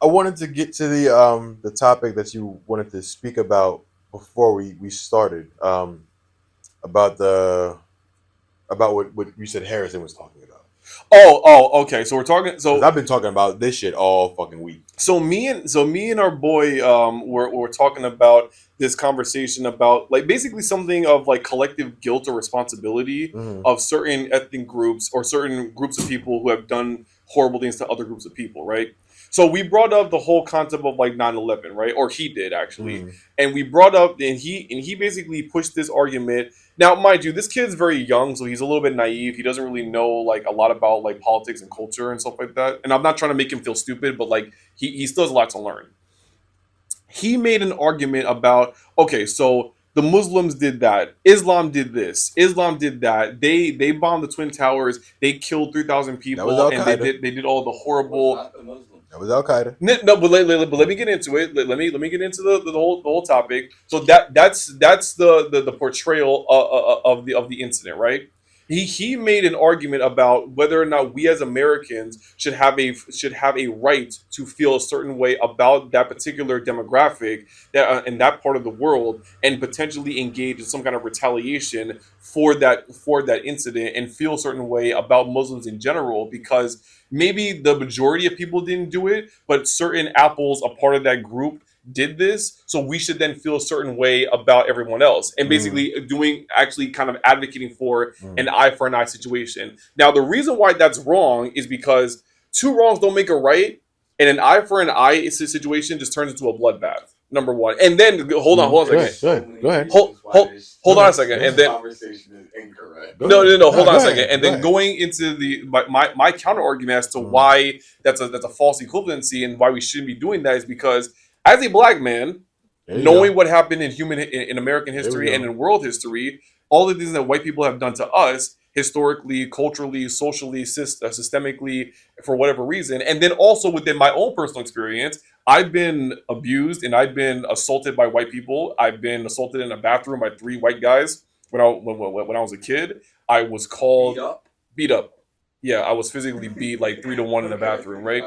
I wanted to get to the topic that you wanted to speak about before we started, about what you said Harrison was talking about. Oh, okay. So we're talking. So I've been talking about this shit all fucking week. So me and our boy, we're talking about this conversation about basically something of collective guilt or responsibility of certain ethnic groups or certain groups of people who have done horrible things to other groups of people, right? So we brought up the whole concept of 9/11, right? Or he did actually, and we brought up and he basically pushed this argument. Now, mind you, this kid's very young, so he's a little bit naive. He doesn't really know a lot about politics and culture and stuff like that. And I'm not trying to make him feel stupid, but he still has a lot to learn. He made an argument about, okay, so the Muslims did that. Islam did this. Islam did that. They bombed the Twin Towers. They killed 3,000 people, and they did all the horrible. That was Al Qaeda. No, but let me get into it. Let me get into the whole topic. So that's the portrayal of the incident, right? He made an argument about whether or not we as Americans should have a right to feel a certain way about that particular demographic that in that part of the world, and potentially engage in some kind of retaliation for that incident, and feel a certain way about Muslims in general, because maybe the majority of people didn't do it, but certain apples, a part of that group, did this, so we should then feel a certain way about everyone else, and basically actually kind of advocating for an eye for an eye situation. Now, the reason why that's wrong is because two wrongs don't make a right, and an eye for an eye situation just turns into a bloodbath. Number one, and then hold on a second. Go ahead. Hold on a second, and then conversation is incorrect. No. Hold on a second, and then going into my counter argument as to why that's a false equivalency and why we shouldn't be doing that is because, as a black man, knowing what happened in American history and in world history, all the things that white people have done to us, historically, culturally, socially, systemically, for whatever reason. And then also within my own personal experience, I've been abused and I've been assaulted by white people. I've been assaulted in a bathroom by three white guys when I was a kid. I was called beat up. Yeah, I was physically beat like 3-1 in the bathroom, right?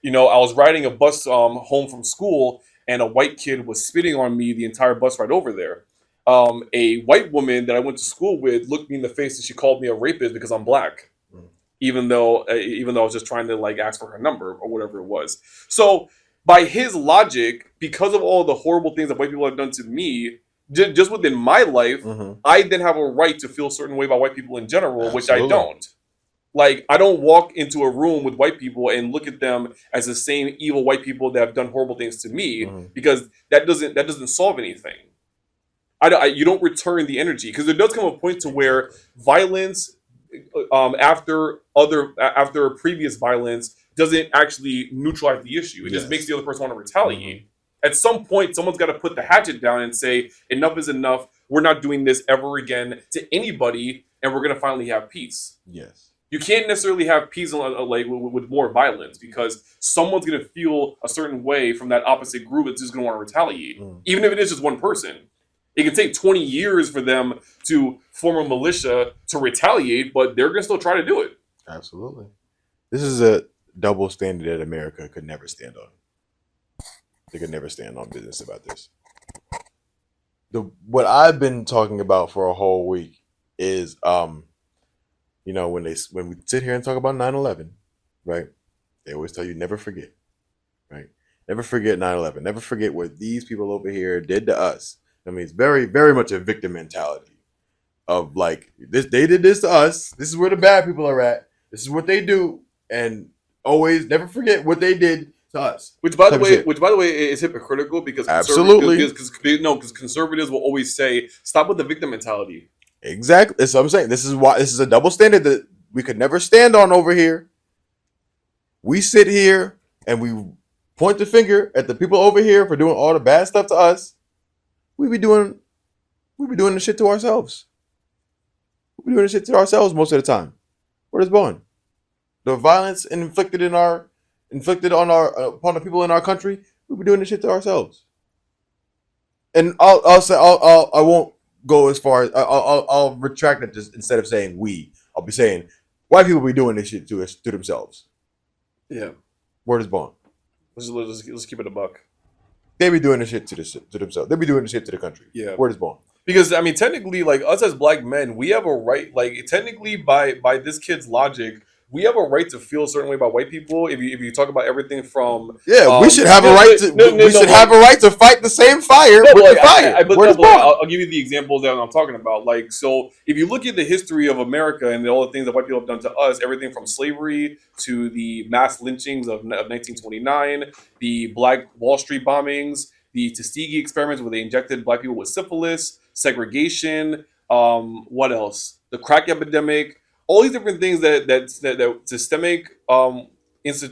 You know, I was riding a bus home from school, and a white kid was spitting on me the entire bus ride over there. A white woman that I went to school with looked me in the face and she called me a rapist because I'm black, Mm. even though I was just trying to like ask for her number or whatever it was. So by his logic, because of all the horrible things that white people have done to me, just within my life, Mhm. I then have a right to feel a certain way about white people in general, which I Absolutely. don't. Like, I don't walk into a room with white people and look at them as the same evil white people that have done horrible things to me, Mhm. because that doesn't solve anything. You don't return the energy, because there does come a point to where Exactly. violence, after previous violence, doesn't actually neutralize the issue. It just makes Yes. the other person want to Mhm. retaliate. At some point, someone's got to put the hatchet down and say, enough is enough. We're not doing this ever again to anybody, and we're gonna finally have peace. Yes. You can't necessarily have peace like with more violence, because someone's gonna feel a certain way from that opposite group that's just gonna want to retaliate, Mm. even if it is just one person. It can take 20 years for them to form a militia to retaliate, but they're gonna still try to do it. Absolutely. This is a double standard that America could never stand on. They could never stand on business about this. What I've been talking about for a whole week is when we sit here and talk about 9/11, right? They always tell you never forget, right? Never forget 9/11. Never forget what these people over here did to us. I mean, it's very, very much a victim mentality of like this. They did this to us. This is where the bad people are at. This is what they do, and always never forget what they did to us. Which, by the Type of way, shit. is hypocritical, because Absolutely. because conservatives will always say, "Stop with the victim mentality." Exactly. That's what I'm saying. This is a double standard that we could never stand on over here. We sit here and we point the finger at the people over here for doing all the bad stuff to us. We be doing the shit to ourselves. We be doing the shit to ourselves most of the time. Where is Bowen? The violence inflicted on our upon the people in our country. We be doing the shit to ourselves. And I'll say I won't go as far as I'll retract it, just instead of saying we. I'll be saying white people be doing this shit to themselves. Yeah, Word is born. let's keep it a buck. They be doing this shit to themselves. They be doing this shit to the country. Yeah. Word is born. Because I mean, technically, like us as black men, we have a right. Like technically, by this kid's logic, we have a right to feel a certain way about white people. If you talk about everything from Yeah, we should have a no, right but- to. no, no, We no, should but- have a right to fight the same fire No, but with like, the fire. but Word no, is but like, born. I'll give you the examples that I'm talking about. Like, so if you look at the history of America and all the things that white people have done to us, everything from slavery to the mass lynchings of 1929, the Black Wall Street bombings, the Tuskegee experiments where they injected black people with syphilis, segregation, what else? The crack epidemic, all these different things that systemic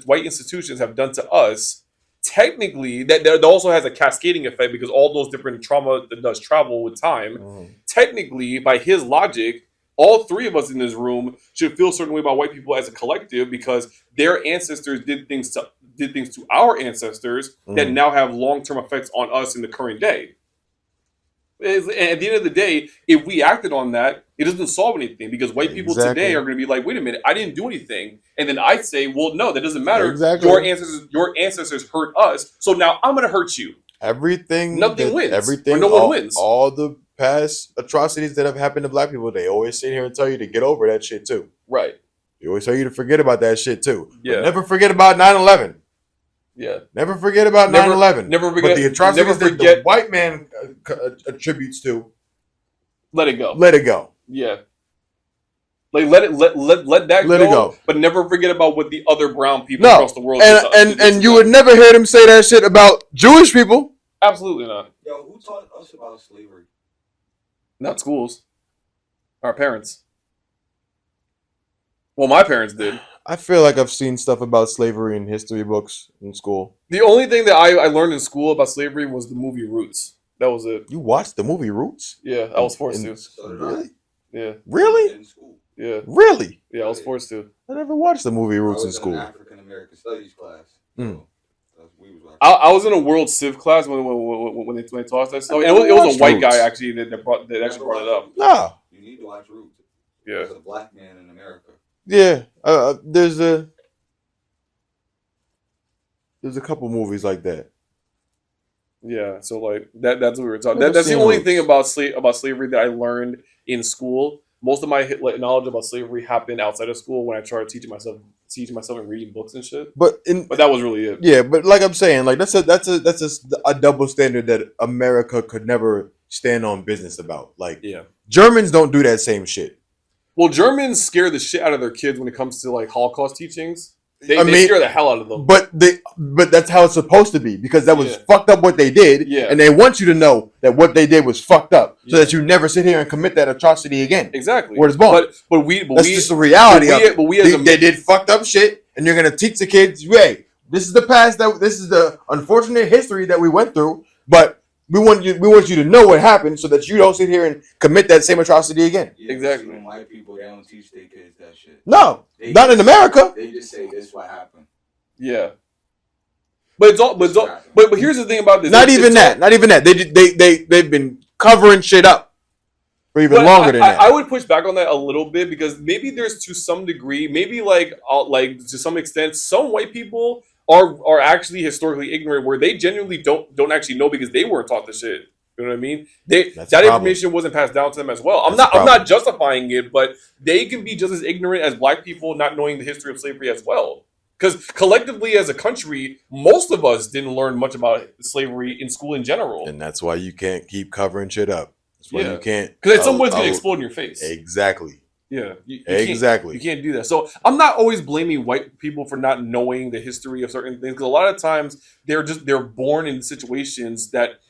white institutions have done to us. Technically, that also has a cascading effect, because all those different trauma that does travel with time. Mhm. Technically, by his logic, all three of us in this room should feel a certain way about white people as a collective, because their ancestors did things to our ancestors that Mhm. now have long-term effects on us in the current day. And at the end of the day, if we acted on that, it doesn't solve anything, because white people today Exactly. are going to be like, "Wait a minute, I didn't do anything," and then I say, "Well, no, that doesn't matter. Exactly. Your ancestors hurt us, so now I'm going to hurt you." Everything Nothing wins, or everything, no one wins. all the past atrocities that have happened to black people, they always sit here and tell you to get over that shit too. Right? They always tell you to forget about that shit too. Yeah. But never forget about 9/11. Yeah. Never forget about Never- 9/11. never But forget- the atrocities never that the forget- white man attributes to, Let it go. let it go. Yeah. Like let that Let go, it go. but never forget about what the other brown people No. across the world And you would never hear them say that shit about Jewish people. absolutely not. Yo, who taught us about slavery? Not schools. Our parents. Well, my parents did. I feel like I've seen stuff about slavery in history books in school. The only thing that I learned in school about slavery was the movie Roots. That was it. You watched the movie Roots? Yeah, I was forced to. So did Really? Yeah. Really? In school. Yeah, Really? yeah, I was forced to. I never watched the movie I Roots in was in school. an African American studies class. Mm. So we was watching. I was in a world civ class when they taught us that stuff. And never it was a watched white guy Roots. actually that actually brought it up. Nah. You need to watch Roots. Yeah. As a black man in America. Yeah. There's a couple movies like that. Yeah, so like that's what we were talking. Never That's the seen only Roots. thing about slavery that I learned in school. Most of my knowledge about slavery happened outside of school when I started teaching myself and reading books and shit. But that was really it. Yeah, but like I'm saying, like that's a double standard that America could never stand on business about. Like Yeah. Germans don't do that same shit. Well, Germans scare the shit out of their kids when it comes to like Holocaust teachings. They I mean, scare the hell out of them. But that's how it's supposed to be because that was Yeah. fucked up what they did, Yeah. and they want you to know that what they did was fucked up, so Yeah. that you never sit here and commit that atrocity again. Exactly. Where it's born. But That's just the reality of it. But we as They did fucked up shit, and you're gonna teach the kids, hey, this is the past, this is the unfortunate history that we went through, but we want you to know what happened so that you don't sit here and commit that same atrocity again. Yeah, Exactly. When white people, they don't teach their kids that shit. No, not in America. They just say this what happened. Yeah. But it's all. But here's the thing about this. Not even that. They've been covering shit up for even longer than that. I would push back on that a little bit because maybe there's to some degree, maybe like to some extent, some white people are actually historically ignorant where they genuinely don't actually know because they weren't taught the shit. You know what I mean? That information wasn't passed down to them as well. I'm not justifying it, but they can be just as ignorant as black people not knowing the history of slavery as well. Because collectively as a country, most of us didn't learn much about slavery in school in general. And that's why you can't keep covering shit up. That's why you can't. Because at some point it's going to explode in your face. Exactly. Yeah. Exactly. You can't do that. So I'm not always blaming white people for not knowing the history of certain things. Because a lot of times they're born in situations that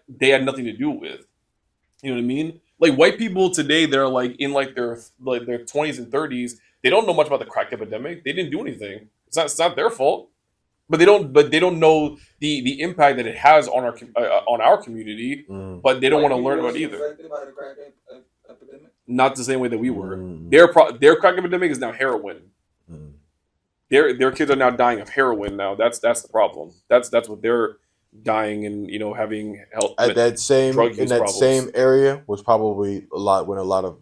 they had nothing to do with. You know what I mean? Like white people today, they're like in like their 20s and 30s. They don't know much about the crack epidemic. They didn't do anything. It's not their fault, but they don't know the impact that it has on our community. But they don't want to learn about it either. Affected by the crack epidemic? Not the same way that we were. Their crack epidemic is now heroin. Their kids are now dying of heroin. Now that's the problem. That's what they're dying and having health at that same drug use in that problems. same area was probably a lot of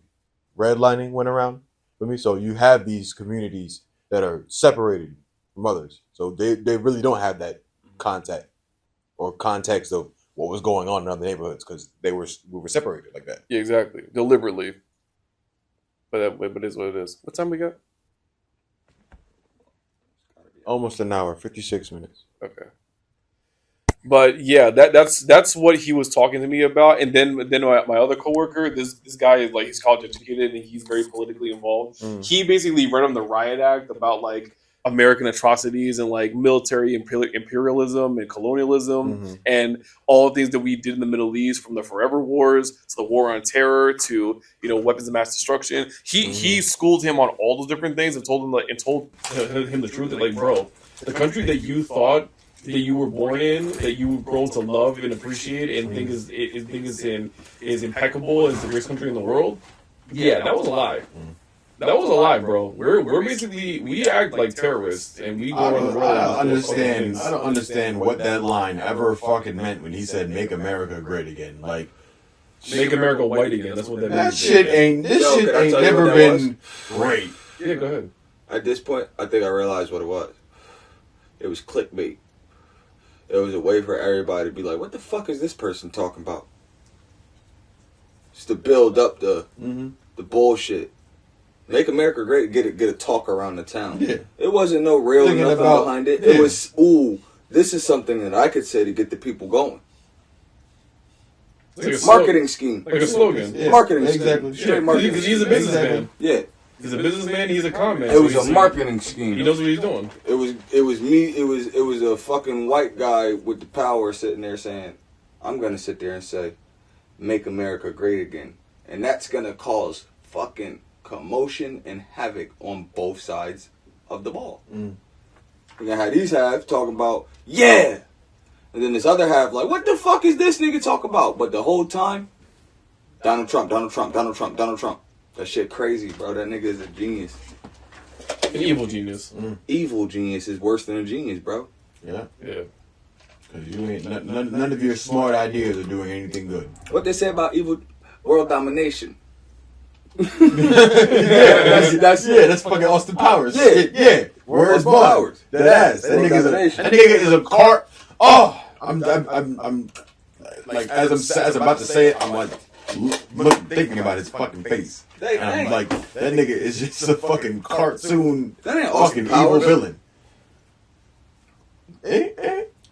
redlining went around for me. So you have these communities that are separated from others, so they really don't have that contact or context of what was going on in other neighborhoods because we were separated like that. Yeah, exactly, deliberately. But it is what it is. What time we got? Almost an hour, 56 minutes. Okay. But yeah, that's what he was talking to me about. And then my other coworker, this guy is like, he's college educated and he's very politically involved. He basically read on the Riot Act about like American atrocities and like military imperialism and colonialism and all the things that we did in the Middle East, from the Forever Wars to the War on Terror to weapons of mass destruction. He schooled him on all those different things and told him the truth that, like, bro, the country that you thought that you were born in, that you've grown to love and appreciate and think is impeccable and is the greatest country in the world. Yeah, that was a lie. That was a lie, bro. We're basically, we act like terrorists and we go around the world. I don't understand what that line ever fucking meant when he said "Make America Great Again." Like, make America white again. That's what that means. This shit ain't never been great. Yeah, go ahead. At this point, I think I realized what it was. It was clickbait. It was a way for everybody to be like, what the fuck is this person talking about? Just to build up the bullshit. Make America Great, get a talk around the town. Yeah. It wasn't no real nothing behind it. Yeah. It was, this is something that I could say to get the people going. Like marketing scheme. Like a slogan. Yeah. Marketing scheme. Exactly. Straight marketing. Because he's a businessman. Yeah. He's a businessman. He's a con man. It was a marketing scheme. He knows what he's doing. It was me. It was a fucking white guy with the power sitting there saying, "I'm gonna sit there and say, make America great again," and that's gonna cause fucking commotion and havoc on both sides of the ball. You're gonna have these halves talking about and then this other half like, what the fuck is this nigga talking about? But the whole time, Donald Trump, Donald Trump, Donald Trump, Donald Trump. That shit crazy, bro. That nigga is a genius. An evil genius. Evil genius is worse than a genius, bro. Yeah. Yeah. Because you ain't none of your smart ideas are doing anything good. What they say about evil world domination? That's fucking Austin Powers. Yeah. Where's Powers? That ass. That nigga is a cart. Oh, I'm like as I'm about to say it, I'm like thinking about his fucking face. And I'm like, that nigga is just a fucking cartoon, That ain't fucking Austin evil Powers. villain.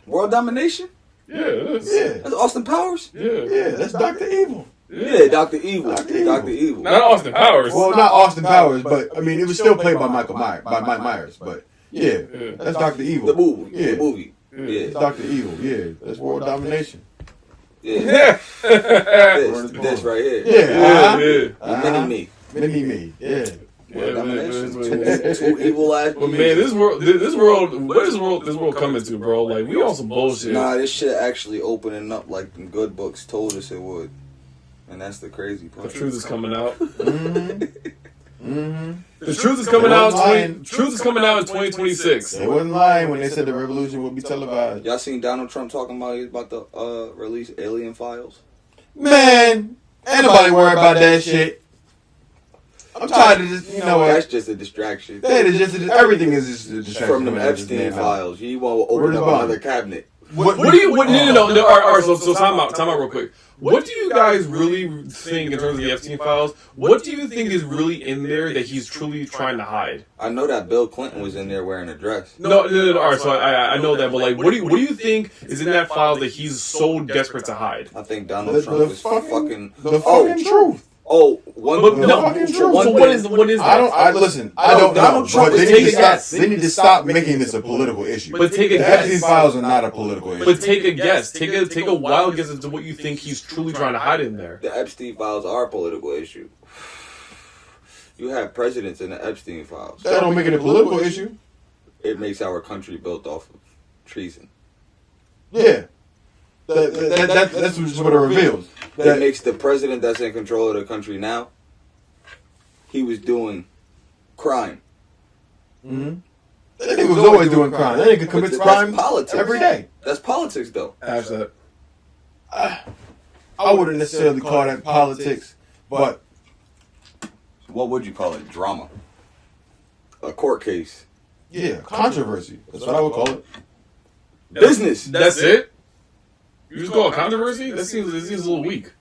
World domination? Yeah. That's Austin Powers? Yeah, that's Dr. Evil. Yeah, Dr. Evil. Dr. Evil. Not Austin Powers. Well, not Austin Powers, but I mean, it was still played by Mike Myers. But yeah, that's Dr. Evil. The movie. Yeah. The movie. It's Yeah. Dr. Evil. Yeah, that's world domination. Yeah. This right here. Yeah. Mini me. Me. Yeah. World domination. Two evil ass. But man, this world, what is this world coming to, bro? Like, we on some bullshit. Nah, this shit actually opening up like the good books told us it would. And that's the crazy The part. truth is coming out. Mm-hmm. The truth is coming out. Truth is coming out in 2026. They wasn't lying when they said the revolution would be televised. Y'all seen Donald Trump talking about he's about to release alien files? Man, ain't nobody worried about that shit. I'm tired of this. You know what? That's just a distraction. That is just everything is just a distraction From them Epstein files. You want to open up another cabinet. What do you? No. All right. So time out real quick. What do you guys really think in terms of the Epstein files? What do you think is really in there that he's truly trying to hide? I know that Bill Clinton was in there wearing a dress. No. All right. So I know that, but like, what do you think is in that file that he's so desperate to hide? I think Donald Trump was fucking truth. Oh, one. But no. fucking truth. So what is that? I don't know. Donald Trump But is they need to taking stop. guess. They need to stop making this a political issue. But take a The Epstein guess. files are not a political issue. But take a guess. Take a wild guess as to what you think he's truly trying to hide in there. The Epstein files are a political issue. You have presidents in the Epstein files. That don't make it a political issue. It makes our country built off of treason. Yeah. That's just what it reveals. It makes the president that's in control of the country now, he was doing crime. Mm-hmm. That nigga was always doing crime. That nigga commits crime every day. That's politics, though. Ask that. I wouldn't necessarily call that politics, but What would you call it? Drama. A court case. yeah, controversy. That's what I would call it. Business. That's it? You just call it controversy? That seems a little weak.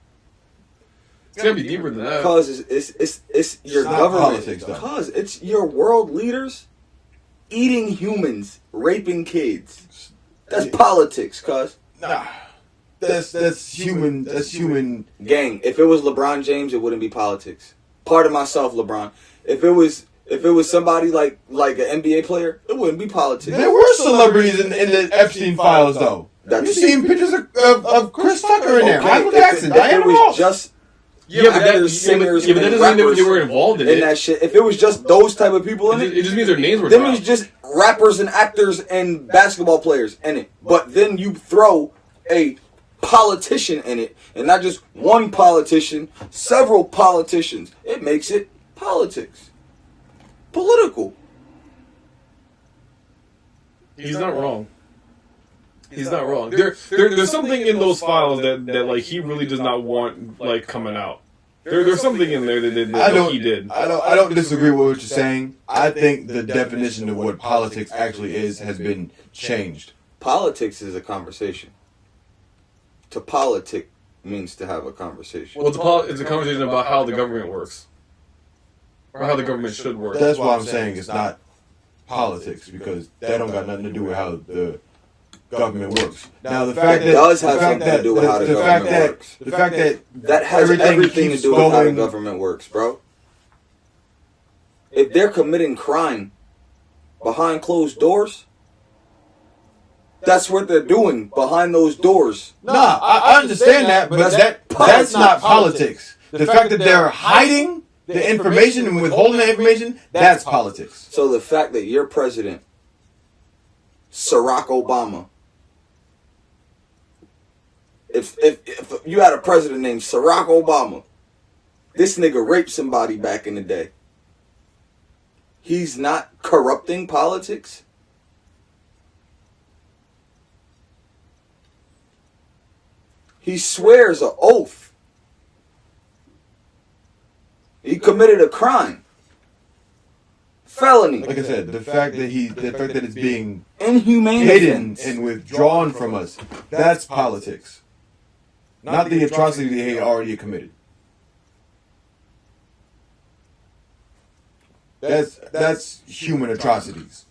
It's gotta be deeper than that. Because it's your not government. politics, though. Because it's your world leaders eating humans, raping kids. That's politics, cuz. Nah, that's human. That's human. Gang, if it was LeBron James, it wouldn't be politics. Pardon myself, LeBron. If it was somebody like an NBA player, it wouldn't be politics. There were celebrities in the Epstein files, though. You seen pictures of Chris Tucker in there, Michael Jackson, if Diana it was Ross. just Yeah, but that actors, singers, doesn't and mean they rappers were involved in in it. that shit. If it was just those type of people in It it, just means their names were then dropped. it's just rappers and actors and basketball players in it. But then you throw a politician in it, and not just one politician, several politicians. It makes it politics. Political. He's not wrong. He's not wrong. There's something in those files that like he really does not want like coming out. There's something in there that he did. I don't disagree with what you're saying. I think the definition of what politics actually is has been changed. Politics is a conversation. To politic means to have a conversation. Well, it's a conversation about how the government works. Or how the government should work. That's why I'm saying it's not politics, because that don't got nothing to do with how the government works. Now the fact that does have something to do with how the government works. The fact that has everything to keeps do with how the going. government works, bro. If they're committing crime behind closed doors, that's what they're doing behind those doors. Nah, I understand that, but that's not politics. The fact that they're hiding the information and withholding the information, that's politics. So the fact that your president, Barack Obama, if you had a president named Barack Obama, This nigga raped somebody back in the day. He's not corrupting politics? He swears an oath. He committed a crime. Felony. Like I said, the fact that it's being Inhumane hidden offense. and withdrawn from us, that's politics. Not the atrocity they already committed. That's human atrocities.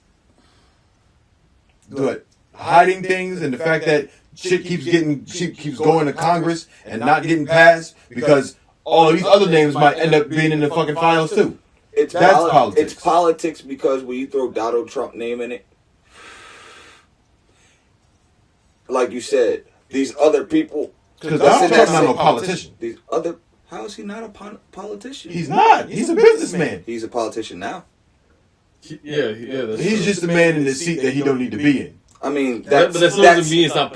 But hiding things and the fact that shit keeps going to Congress and not getting passed because all of these other names might end up being in the fucking files too. That's politics. It's politics because when you throw Donald Trump name in it, like you said, these other people. Because Donald Trump's not a politician. How is he not a politician? He's not. He's a businessman. He's a politician now. Yeah. He's just a man in the seat that he don't need to be in. I mean, But that still doesn't mean it's not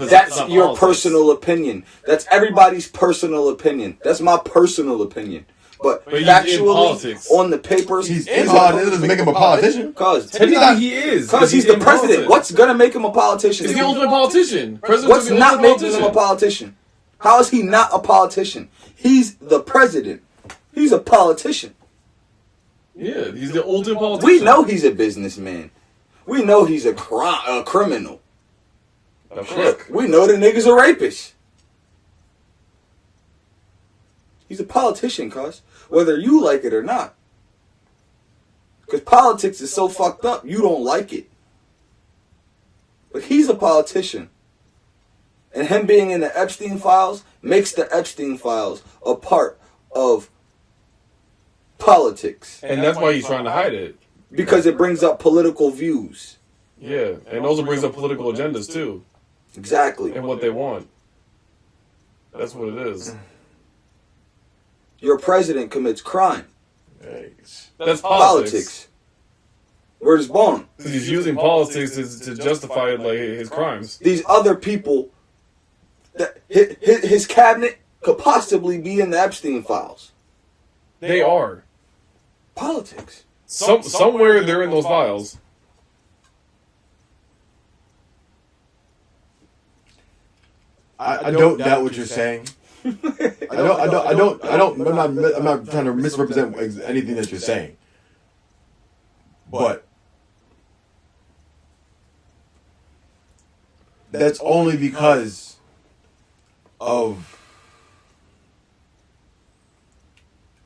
your politics. personal opinion. That's everybody's personal opinion. That's my personal opinion. But he's in factually, politics. on the papers, He's in politics. It doesn't make him a politician. Because Technically, he is. he's the in president. politics. What's gonna make him a politician? He's the ultimate politician. What's not making him a politician? How is he not a politician? He's the president. He's a politician. Yeah, he's the ultimate politician. We know he's a businessman. We know he's a criminal. A crook. We know the nigga's a rapist. He's a politician, cuz. Whether you like it or not. Because politics is so fucked up, you don't like it. But he's a politician. And him being in the Epstein files makes the Epstein files a part of politics. And that's why he's trying to hide it. Because it brings up political views. Yeah, and also brings up political agendas too, Exactly. and what they want. That's what it is. Your president commits crime. That's Politics. Word is born. He's using politics to justify like his crimes. These other people, his cabinet could possibly be in the Epstein files. They are. Politics. Somewhere they're in those files. I don't doubt what you're saying. I'm not trying to misrepresent anything that you're saying. But that's only because of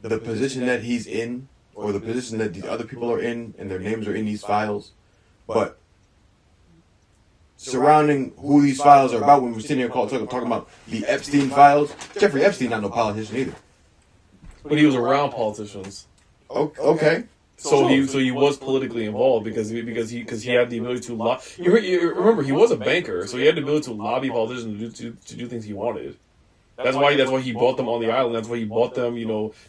the position that he's in, or the position that these other people are in, and their names are in these files. But surrounding who these files are about, when we're sitting here talking about the Epstein files, Jeffrey Epstein not no politician either. But he was around politicians. Okay. So he was politically involved because he had the ability to lobby. You remember, he was a banker, so he had the ability to lobby politicians to do things he wanted. That's why he bought them on the island. That's why he bought them,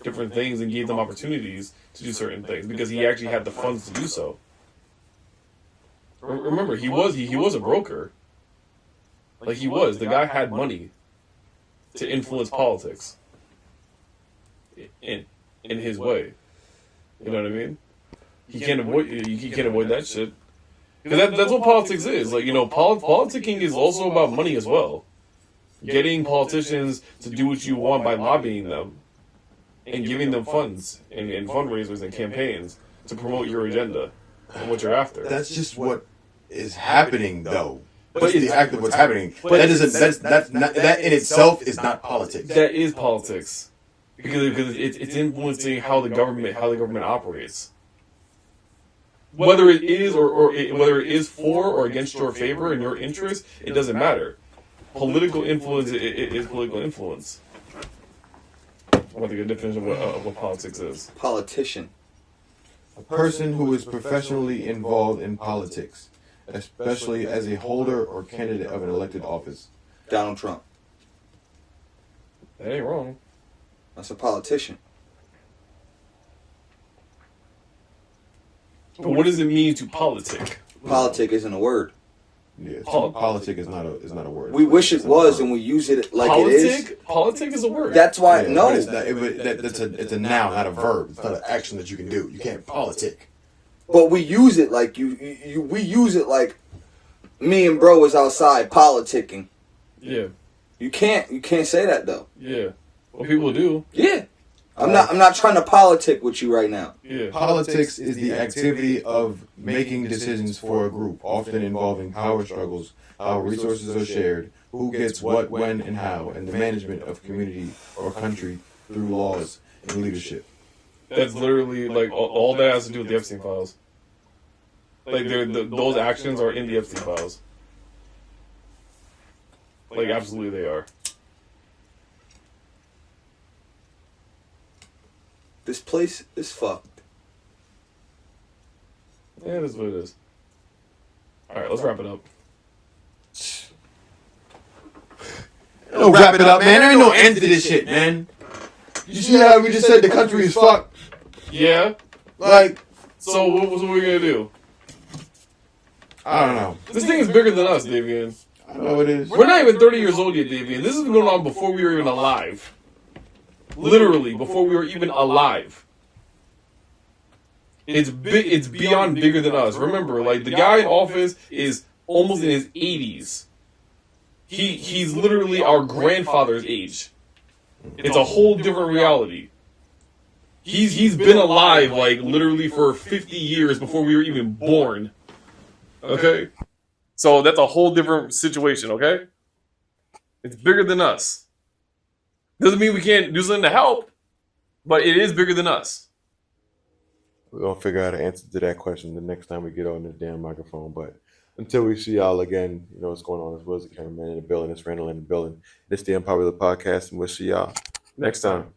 different things and gave them opportunities to do certain things because he actually had the funds to do so. Remember, he was a broker. Like he was, the guy had money to influence politics in his way. You know what I mean? He can't avoid that shit. Because that's what politics is. Like, politicking is also about money as well. Getting politicians to do what you want by lobbying them and giving them funds and fundraisers and campaigns to promote your agenda and what you're after. That's just what is happening, though. That's the act of what's happening. That in itself is not politics. That is politics. Because it's influencing how the government operates. Whether it is whether it is for or against your favor and your interest, it doesn't matter. Political influence is political influence. I want to get a definition of what politics is. Politician. A person who is professionally involved in politics, especially as a holder or candidate of an elected office. Donald Trump. That ain't wrong. That's a politician. But what does it mean to politic? Politic isn't a word. Yeah, Pol- politic is not a word. We wish it was, and we use it like it is. Politic is a word. That's why Yeah, no. but it's not, it's a noun, not a verb. It's not an action that you can do. You can't politic. But we use it like we use it like me and bro was outside politicking. Yeah. You can't say that though. Yeah. Well, people do. Yeah. I'm not trying to politic with you right now. Yeah. Politics is the activity of making decisions for a group, often involving power struggles, how resources are shared, who gets what, when, and how, and the management of community or country through laws and leadership. That's literally like all that has to do with the Epstein files. Like those actions are in the Epstein files. Like absolutely they are. This place is fucked. Yeah, that's what it is. All right, let's wrap it up. No, wrap it up, man. There ain't no end to this shit, man. You see how we just said the country is fucked? Yeah. Like, So what are we gonna do? I don't know. This thing is bigger than us, Davian. I know it is. We're not even 30 years old yet, Davian. This has been going on before we were even alive. Literally, before we were even alive. It's big. It's beyond bigger than us. Remember, like the guy in office is almost in his 80s. He's literally our grandfather's age. It's a whole different reality. He's been alive like literally for 50 years before we were even born. Okay? So that's a whole different situation, okay? It's bigger than us. Doesn't mean we can't do something to help, but it is bigger than us. We're going to figure out an answer to that question the next time we get on this damn microphone. But until we see y'all again, you know what's going on. It's Wills, the cameraman in the building. It's Randall in the building. It's the Unpopular Podcast, and we'll see y'all next time.